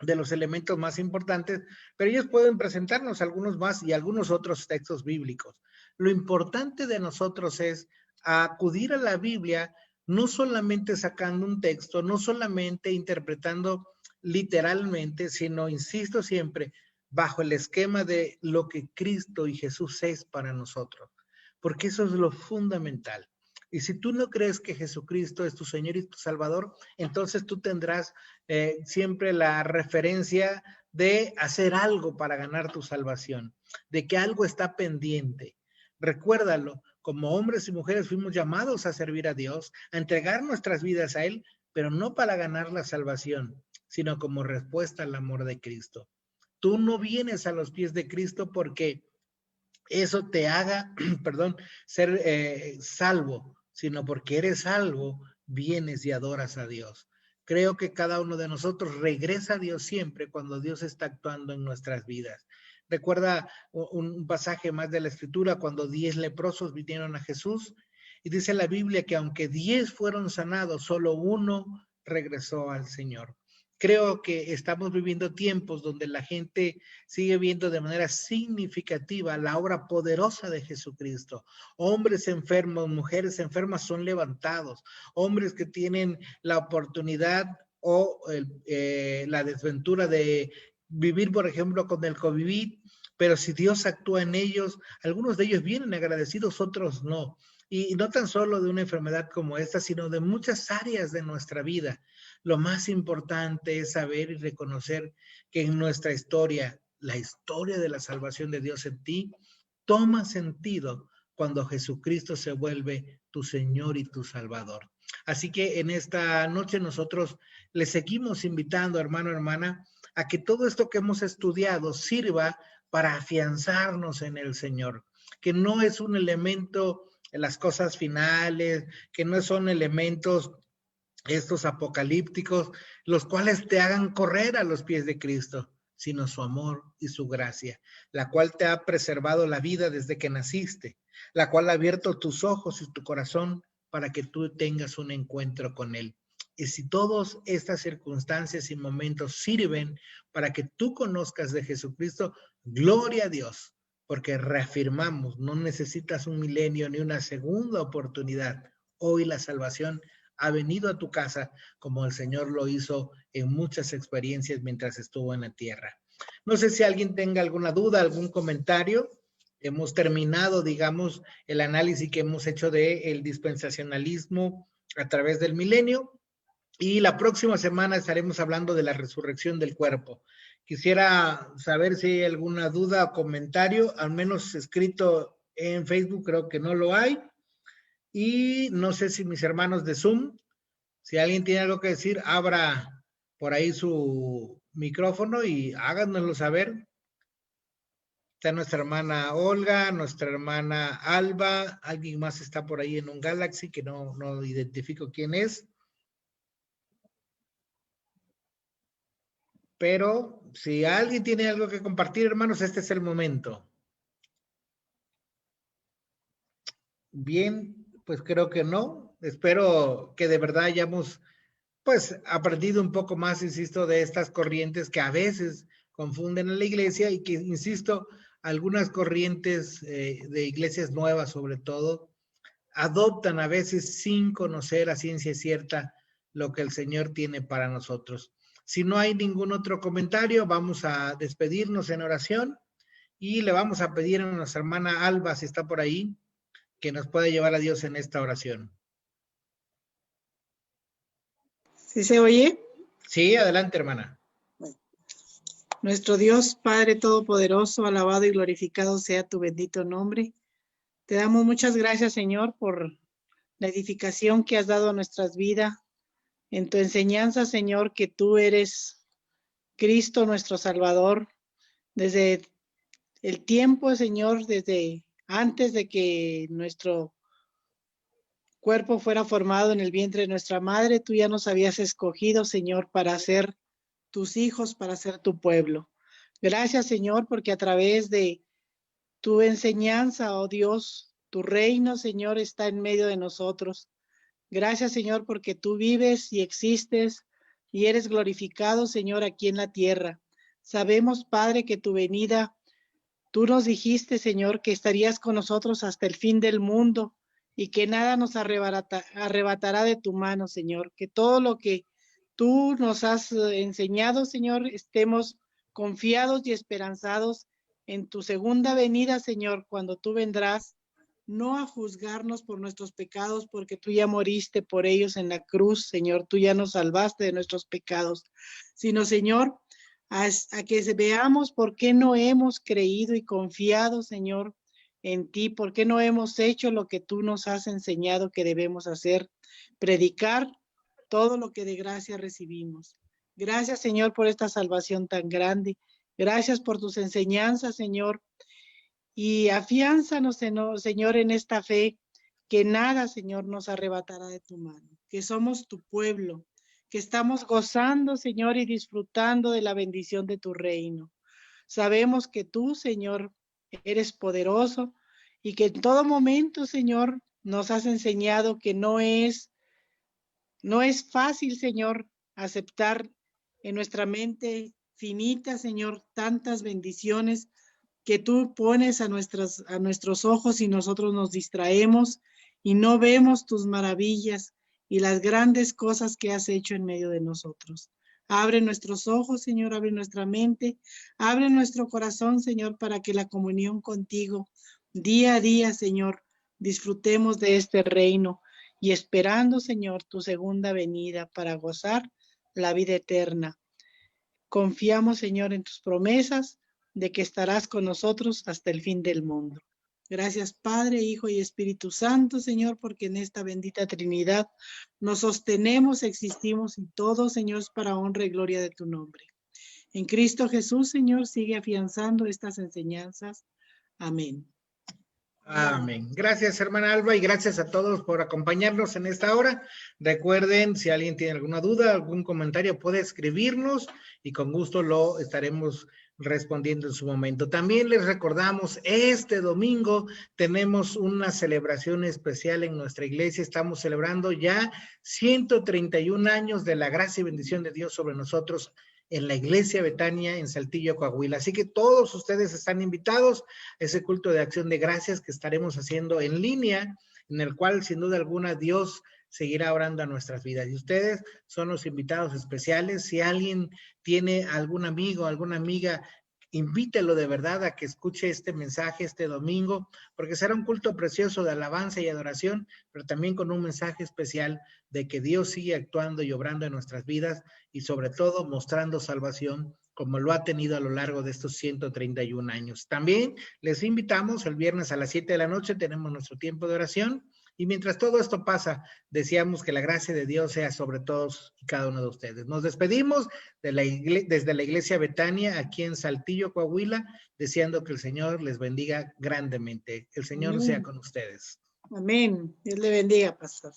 de los elementos más importantes, pero ellos pueden presentarnos algunos más y algunos otros textos bíblicos. Lo importante de nosotros es acudir a la Biblia, no solamente sacando un texto, no solamente interpretando literalmente, sino, insisto siempre, bajo el esquema de lo que Cristo y Jesús es para nosotros, porque eso es lo fundamental. Y si tú no crees que Jesucristo es tu Señor y tu Salvador, entonces tú tendrás siempre la referencia de hacer algo para ganar tu salvación, de que algo está pendiente. Recuérdalo, como hombres y mujeres fuimos llamados a servir a Dios, a entregar nuestras vidas a Él, pero no para ganar la salvación, sino como respuesta al amor de Cristo. Tú no vienes a los pies de Cristo porque eso te haga, perdón, ser salvo, sino porque eres salvo, vienes y adoras a Dios. Creo que cada uno de nosotros regresa a Dios siempre cuando Dios está actuando en nuestras vidas. Recuerda un pasaje más de la Escritura cuando 10 leprosos vinieron a Jesús y dice la Biblia que aunque 10 fueron sanados, solo uno regresó al Señor. Creo que estamos viviendo tiempos donde la gente sigue viendo de manera significativa la obra poderosa de Jesucristo. Hombres enfermos, mujeres enfermas son levantados. Hombres que tienen la oportunidad o la desventura de vivir, por ejemplo, con el COVID, pero si Dios actúa en ellos, algunos de ellos vienen agradecidos, otros no. Y no tan solo de una enfermedad como esta, sino de muchas áreas de nuestra vida. Lo más importante es saber y reconocer que en nuestra historia, la historia de la salvación de Dios en ti, toma sentido cuando Jesucristo se vuelve tu Señor y tu Salvador. Así que en esta noche nosotros le seguimos invitando, hermano, hermana, a que todo esto que hemos estudiado sirva para afianzarnos en el Señor, que no es un elemento en las cosas finales, que no son elementos estos apocalípticos, los cuales te hagan correr a los pies de Cristo, sino su amor y su gracia, la cual te ha preservado la vida desde que naciste, la cual ha abierto tus ojos y tu corazón para que tú tengas un encuentro con Él. Y si todas estas circunstancias y momentos sirven para que tú conozcas de Jesucristo, gloria a Dios, porque reafirmamos, no necesitas un milenio ni una segunda oportunidad. Hoy la salvación ha venido a tu casa como el Señor lo hizo en muchas experiencias mientras estuvo en la tierra. No sé si alguien tenga alguna duda, algún comentario. Hemos terminado, digamos, el análisis que hemos hecho del dispensacionalismo a través del milenio y la próxima semana estaremos hablando de la resurrección del cuerpo. Quisiera saber si hay alguna duda o comentario, al menos escrito en Facebook, creo que no lo hay. Y no sé si mis hermanos de Zoom, si alguien tiene algo que decir, abra por ahí su micrófono y háganoslo saber. Está nuestra hermana Olga, nuestra hermana Alba, alguien más está por ahí en un Galaxy que no identifico quién es. Pero si alguien tiene algo que compartir, hermanos, este es el momento. Bien, pues creo que no. Espero que de verdad hayamos pues aprendido un poco más, insisto, de estas corrientes que a veces confunden a la iglesia y que, insisto, algunas corrientes de iglesias nuevas sobre todo, adoptan a veces sin conocer a ciencia cierta lo que el Señor tiene para nosotros. Si no hay ningún otro comentario, vamos a despedirnos en oración y le vamos a pedir a nuestra hermana Alba, si está por ahí, que nos pueda llevar a Dios en esta oración. ¿Sí se oye? Sí, adelante, hermana. Nuestro Dios, Padre Todopoderoso, alabado y glorificado sea tu bendito nombre. Te damos muchas gracias, Señor, por la edificación que has dado a nuestras vidas. En tu enseñanza, Señor, que tú eres Cristo, nuestro Salvador, desde el tiempo, Señor, desde antes de que nuestro cuerpo fuera formado en el vientre de nuestra madre, tú ya nos habías escogido, Señor, para ser tus hijos, para ser tu pueblo. Gracias, Señor, porque a través de tu enseñanza, oh Dios, tu reino, Señor, está en medio de nosotros. Gracias, Señor, porque tú vives y existes y eres glorificado, Señor, aquí en la tierra. Sabemos, Padre, que tu venida, tú nos dijiste, Señor, que estarías con nosotros hasta el fin del mundo y que nada nos arrebatará de tu mano, Señor. Que todo lo que tú nos has enseñado, Señor, estemos confiados y esperanzados en tu segunda venida, Señor, cuando tú vendrás, no a juzgarnos por nuestros pecados, porque tú ya moriste por ellos en la cruz, Señor, tú ya nos salvaste de nuestros pecados, sino, Señor, a que veamos por qué no hemos creído y confiado, Señor, en ti, por qué no hemos hecho lo que tú nos has enseñado que debemos hacer, predicar todo lo que de gracia recibimos. Gracias, Señor, por esta salvación tan grande. Gracias por tus enseñanzas, Señor. Y afiánzanos, Señor, en esta fe, que nada, Señor, nos arrebatará de tu mano, que somos tu pueblo, que estamos gozando, Señor, y disfrutando de la bendición de tu reino. Sabemos que tú, Señor, eres poderoso y que en todo momento, Señor, nos has enseñado que no es fácil, Señor, aceptar en nuestra mente finita, Señor, tantas bendiciones que tú pones a nuestros ojos y nosotros nos distraemos y no vemos tus maravillas y las grandes cosas que has hecho en medio de nosotros. Abre nuestros ojos, Señor, abre nuestra mente, abre nuestro corazón, Señor, para que la comunión contigo, día a día, Señor, disfrutemos de este reino y esperando, Señor, tu segunda venida para gozar la vida eterna. Confiamos, Señor, en tus promesas de que estarás con nosotros hasta el fin del mundo. Gracias, Padre, Hijo y Espíritu Santo, Señor, porque en esta bendita Trinidad nos sostenemos, existimos y todo, Señor, es para honra y gloria de tu nombre. En Cristo Jesús, Señor, sigue afianzando estas enseñanzas. Amén. Amén. Gracias, hermana Alba, y gracias a todos por acompañarnos en esta hora. Recuerden, si alguien tiene alguna duda, algún comentario, puede escribirnos y con gusto lo estaremos respondiendo en su momento. También les recordamos, este domingo tenemos una celebración especial en nuestra iglesia. Estamos celebrando ya 131 años de la gracia y bendición de Dios sobre nosotros en la iglesia Betania en Saltillo, Coahuila. Así que todos ustedes están invitados a ese culto de acción de gracias que estaremos haciendo en línea, en el cual sin duda alguna Dios seguirá orando a nuestras vidas. Y ustedes son los invitados especiales. Si alguien tiene algún amigo, alguna amiga, invítelo de verdad a que escuche este mensaje este domingo, porque será un culto precioso de alabanza y adoración, pero también con un mensaje especial de que Dios sigue actuando y obrando en nuestras vidas y sobre todo mostrando salvación como lo ha tenido a lo largo de estos 131 años. También les invitamos el viernes a las 7 de la noche, tenemos nuestro tiempo de oración. Y mientras todo esto pasa, deseamos que la gracia de Dios sea sobre todos y cada uno de ustedes. Nos despedimos desde la iglesia Betania, aquí en Saltillo, Coahuila, deseando que el Señor les bendiga grandemente. El Señor sea con ustedes. Amén. Dios le bendiga, pastor.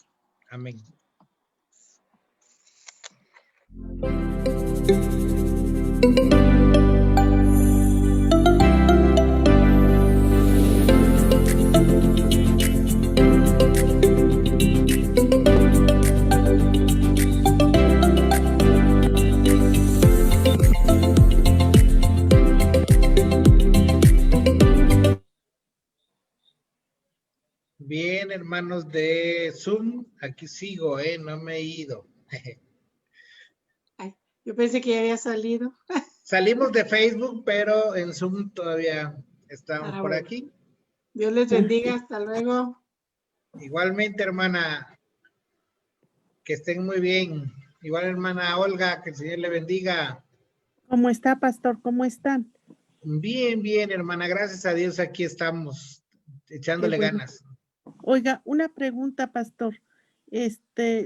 Amén. Bien, hermanos de Zoom, aquí sigo, no me he ido. Ay, yo pensé que ya había salido. Salimos de Facebook, pero en Zoom todavía estamos por bueno. aquí. Dios les bendiga, hasta luego. Igualmente, hermana, que estén muy bien. Igual, hermana Olga, que el Señor le bendiga. ¿Cómo está, pastor? ¿Cómo están? Bien, bien, hermana, gracias a Dios aquí estamos Qué echándole bueno. ganas. Oiga, una pregunta, pastor.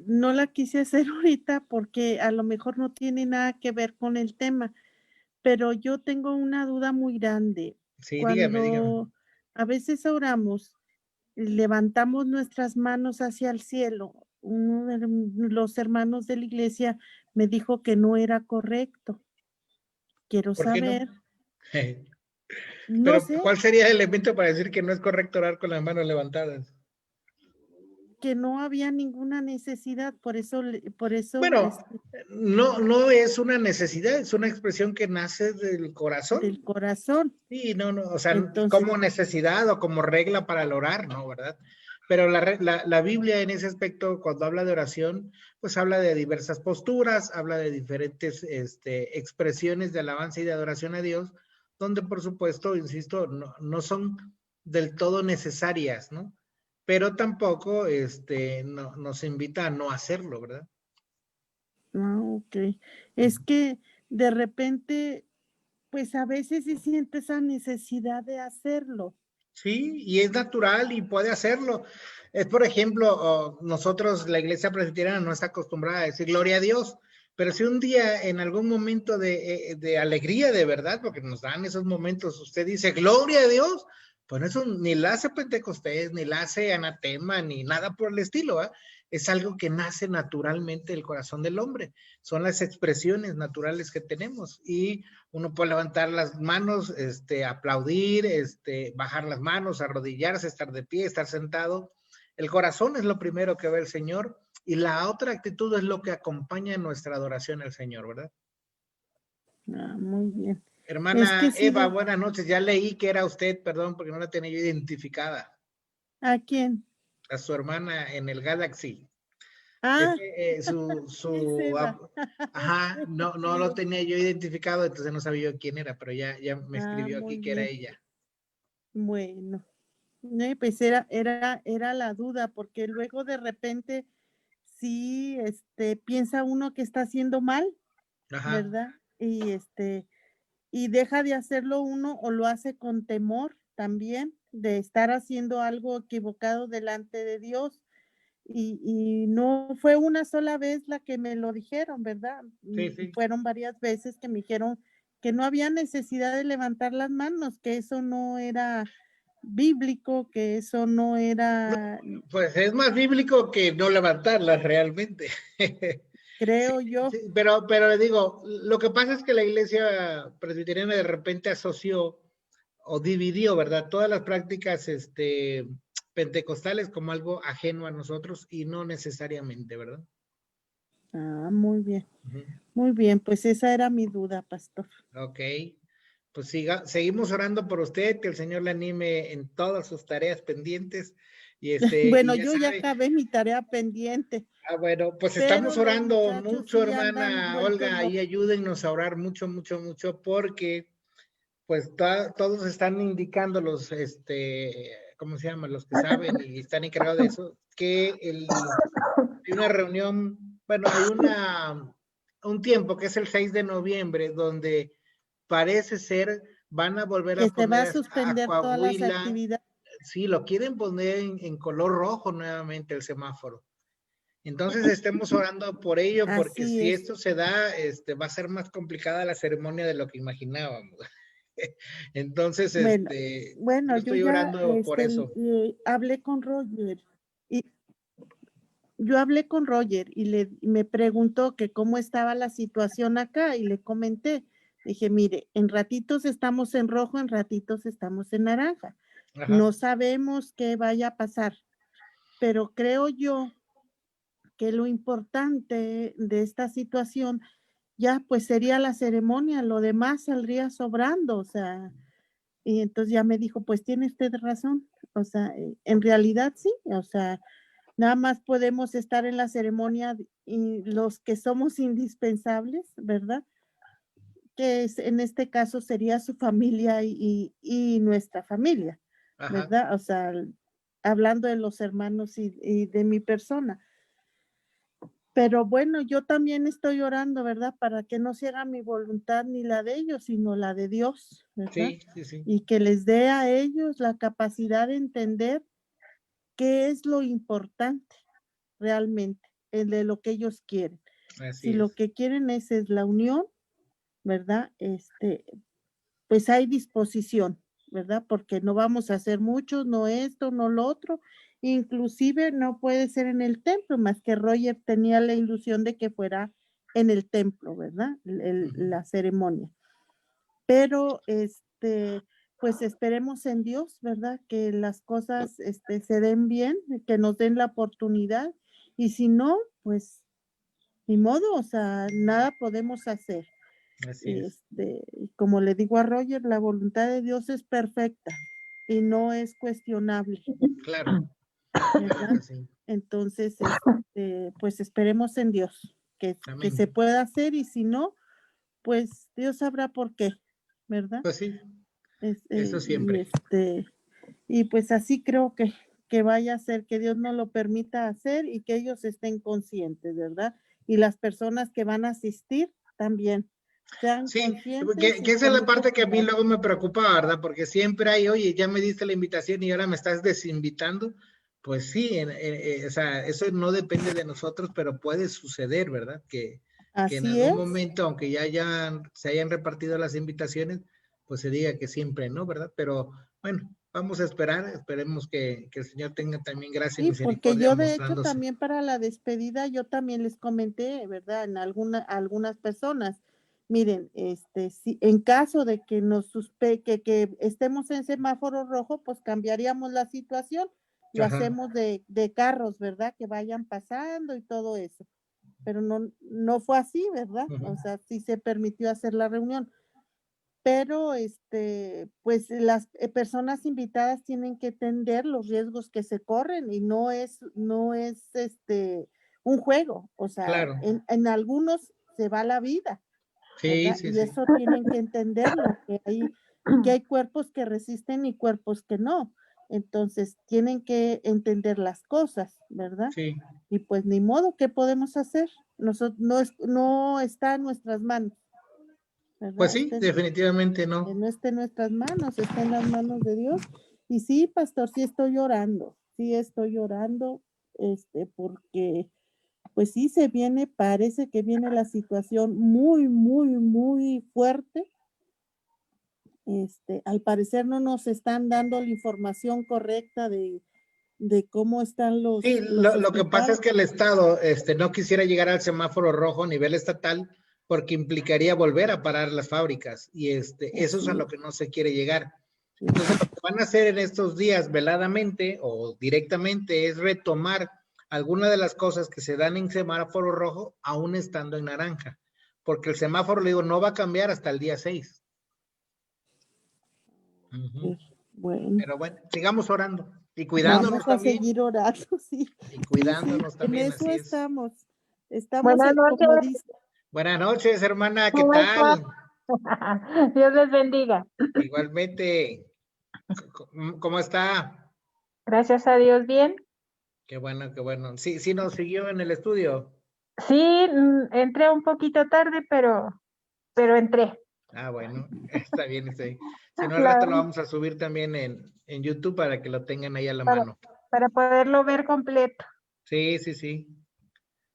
No la quise hacer ahorita porque a lo mejor no tiene nada que ver con el tema, pero yo tengo una duda muy grande. Sí, dígame. Cuando a veces oramos, levantamos nuestras manos hacia el cielo. Uno de los hermanos de la iglesia me dijo que no era correcto. Quiero ¿Por qué no? saber, no Pero, sé, ¿cuál sería el elemento para decir que no es correcto orar con las manos levantadas? que no había ninguna necesidad, por eso, Bueno, no es una necesidad, es una expresión que nace del corazón. del corazón. Sí, no, o sea, Entonces, como necesidad o como regla para el orar, ¿no? ¿Verdad? Pero la Biblia en ese aspecto, cuando habla de oración, pues habla de diversas posturas, habla de diferentes expresiones de alabanza y de adoración a Dios, donde por supuesto, insisto, no son del todo necesarias, ¿no? Pero tampoco nos invita a no hacerlo, ¿verdad? ok. Es que de repente, pues a veces se siente esa necesidad de hacerlo. Sí, y es natural y puede hacerlo. Es, por ejemplo, nosotros, la iglesia presbiteriana, no está acostumbrada a decir gloria a Dios, pero si un día, en algún momento de alegría de verdad, porque nos dan esos momentos, usted dice gloria a Dios, pues eso ni la hace Pentecostés, ni la hace anatema, ni nada por el estilo, ¿eh? Es algo que nace naturalmente del corazón del hombre. Son las expresiones naturales que tenemos. Y uno puede levantar las manos, aplaudir, bajar las manos, arrodillarse, estar de pie, estar sentado. El corazón es lo primero que ve el Señor y la otra actitud es lo que acompaña nuestra adoración al Señor, ¿verdad? Muy bien. Es que Hermana sí, Eva, buenas noches. Ya leí que era usted, perdón, porque no la tenía yo identificada. ¿a quién? A su hermana en el Galaxy. Es Ah, que es Eva. ajá, Qué no lo chido. tenía yo identificado, entonces no sabía yo quién era, pero ya me escribió Muy aquí que era bien. ella. Bueno, pues era la duda, porque luego de repente sí, piensa uno que está haciendo mal, Ajá. ¿verdad? Y deja de hacerlo uno o lo hace con temor también de estar haciendo algo equivocado delante de Dios. Y no fue una sola vez la que me lo dijeron, ¿verdad? Sí. Fueron varias veces que me dijeron que no había necesidad de levantar las manos, que eso no era bíblico, que eso no era, Pues es más bíblico que no levantarlas realmente. Sí, creo yo. sí, pero le digo, lo que pasa es que la iglesia presbiteriana de repente asoció o dividió, ¿verdad? Todas las prácticas pentecostales como algo ajeno a nosotros y no necesariamente, ¿verdad? Muy bien, Ujú. muy bien, pues esa era mi duda, pastor. Ok, pues seguimos orando por usted, que el Señor le anime en todas sus tareas pendientes y Bueno, ya yo ya sabe. acabé mi tarea pendiente, Bueno, pues pero estamos los orando muchachos mucho, sí andan hermana vueltos Olga, y locos. ayúdennos a orar mucho, mucho, mucho, porque pues todos están indicando ¿cómo se llama? Los que saben y están encargados de eso, que hay una reunión, bueno, un tiempo que es el 6 de noviembre, donde parece ser van a volver Que a se va poner a a suspender todas las Coahuila, actividades. sí, lo quieren poner en color rojo nuevamente el semáforo. Entonces estemos orando por ello, porque Así si es. esto se da, va a ser más complicada la ceremonia de lo que imaginábamos. Entonces, Bueno, yo yo estoy ya orando por eso. hablé con Roger y yo hablé con Roger y me preguntó que cómo estaba la situación acá y le comenté. Dije, mire, en ratitos estamos en rojo, en ratitos estamos en naranja. Ajá, No sabemos qué vaya a pasar, pero creo yo que lo importante de esta situación ya pues sería la ceremonia, lo demás saldría sobrando, o sea, y entonces ya me dijo, pues tiene usted razón, o sea, en realidad sí, o sea, nada más podemos estar en la ceremonia y los que somos indispensables, ¿verdad? Que es, en este caso sería su familia y nuestra familia, ajá. ¿verdad? O sea, hablando de los hermanos y de mi persona. Pero bueno, yo también estoy orando, ¿verdad? Para que no se haga mi voluntad ni la de ellos, sino la de Dios, ¿verdad? Sí, sí, sí. Y que les dé a ellos la capacidad de entender qué es lo importante realmente, de lo que ellos quieren. Así Si es. lo que quieren es la unión, ¿verdad? Pues hay disposición, ¿verdad? Porque no vamos a hacer muchos, no esto, no lo otro. Inclusive no puede ser en el templo, más que Roger tenía la ilusión de que fuera en el templo, ¿verdad? La ceremonia. Pero pues esperemos en Dios, ¿verdad? Que las cosas se den bien, que nos den la oportunidad. Y si no, pues ni modo, o sea, nada podemos hacer. Así es. Como le digo a Roger, la voluntad de Dios es perfecta y no es cuestionable, Claro. ¿verdad? Así. Entonces, pues esperemos en Dios que Amén. se pueda hacer, y si no, pues Dios sabrá por qué, ¿verdad? Pues sí, Es- eso siempre. y pues así creo que vaya a ser, que Dios nos lo permita hacer y que ellos estén conscientes, ¿verdad? Y las personas que van a asistir también sean Sí, conscientes y que esa es con la mucho parte que a mí cuidado. luego me preocupa, ¿verdad? Porque siempre hay, oye, ya me diste la invitación y ahora me estás desinvitando. Pues sí, o sea, eso no depende de nosotros, pero puede suceder, ¿verdad? Que en Así algún es. momento, aunque se hayan repartido las invitaciones, pues se diga que siempre, ¿no? ¿Verdad? Pero bueno, vamos a esperar, esperemos que el Señor tenga también gracia y Sí, porque misericordia yo de hecho mostrándose. también para la despedida, yo también les comenté, ¿verdad? En algunas personas, miren, si en caso de que que estemos en semáforo rojo, pues cambiaríamos la situación, lo Ajá, hacemos de carros, ¿verdad? Que vayan pasando y todo eso. Pero no fue así, ¿verdad? O sea, sí se permitió hacer la reunión. Pero pues las personas invitadas tienen que entender los riesgos que se corren, y no es un juego, o sea, claro. en algunos se va la vida, Sí, ¿verdad? sí, Y sí. eso tienen que entenderlo, que hay cuerpos que resisten y cuerpos que no. Entonces, tienen que entender las cosas, ¿verdad? Sí. Y pues ni modo, ¿qué podemos hacer? No está en nuestras manos, Pues ¿verdad? sí, definitivamente no. No está en nuestras manos, está en las manos de Dios. Y sí, pastor, sí estoy llorando, porque pues sí parece que viene la situación muy, muy, muy fuerte. Al parecer no nos están dando la información correcta de cómo están Sí, los lo que pasa es hospitales. que el Estado no quisiera llegar al semáforo rojo a nivel estatal porque implicaría volver a parar las fábricas y eso es a lo que no se quiere llegar. Entonces, lo que van a hacer en estos días veladamente o directamente es retomar algunas de las cosas que se dan en semáforo rojo aún estando en naranja, porque el semáforo, le digo, no va a cambiar hasta el día 6. Bueno, Pero bueno, sigamos orando y cuidándonos vamos a también. seguir orando, sí. Y Sí, sí, cuidándonos en también, eso así es. estamos. Buenas Como noches, dice. Buenas noches, hermana, ¿qué ¿cómo está? tal? Dios les bendiga. Igualmente, ¿cómo está? Gracias a Dios, bien. Qué bueno, qué bueno. Sí, sí nos siguió en el estudio. Sí, entré un poquito tarde, pero entré. Ah, bueno, está bien, está bien. Si no, al La- rato lo vamos a subir también en YouTube para que lo tengan ahí a la para, mano. para poderlo ver completo. Sí, sí, sí.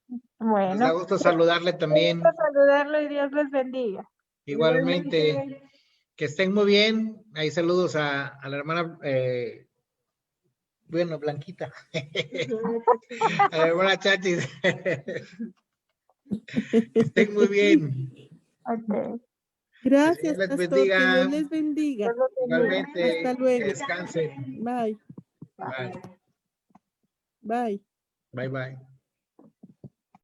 Nos da Bueno, gusto saludarle me gusta también. saludarlo y Dios les bendiga. Igualmente, que estén muy bien. Ahí saludos a la hermana, bueno, Blanquita. A la hermana Chachis. Que estén muy bien. Ok, Que el Señor Gracias, les pastor, que Dios bendiga. les bendiga. Dios los bendiga. Hasta Igualmente, que luego. descansen. Bye. Bye. Bye. Bye, bye.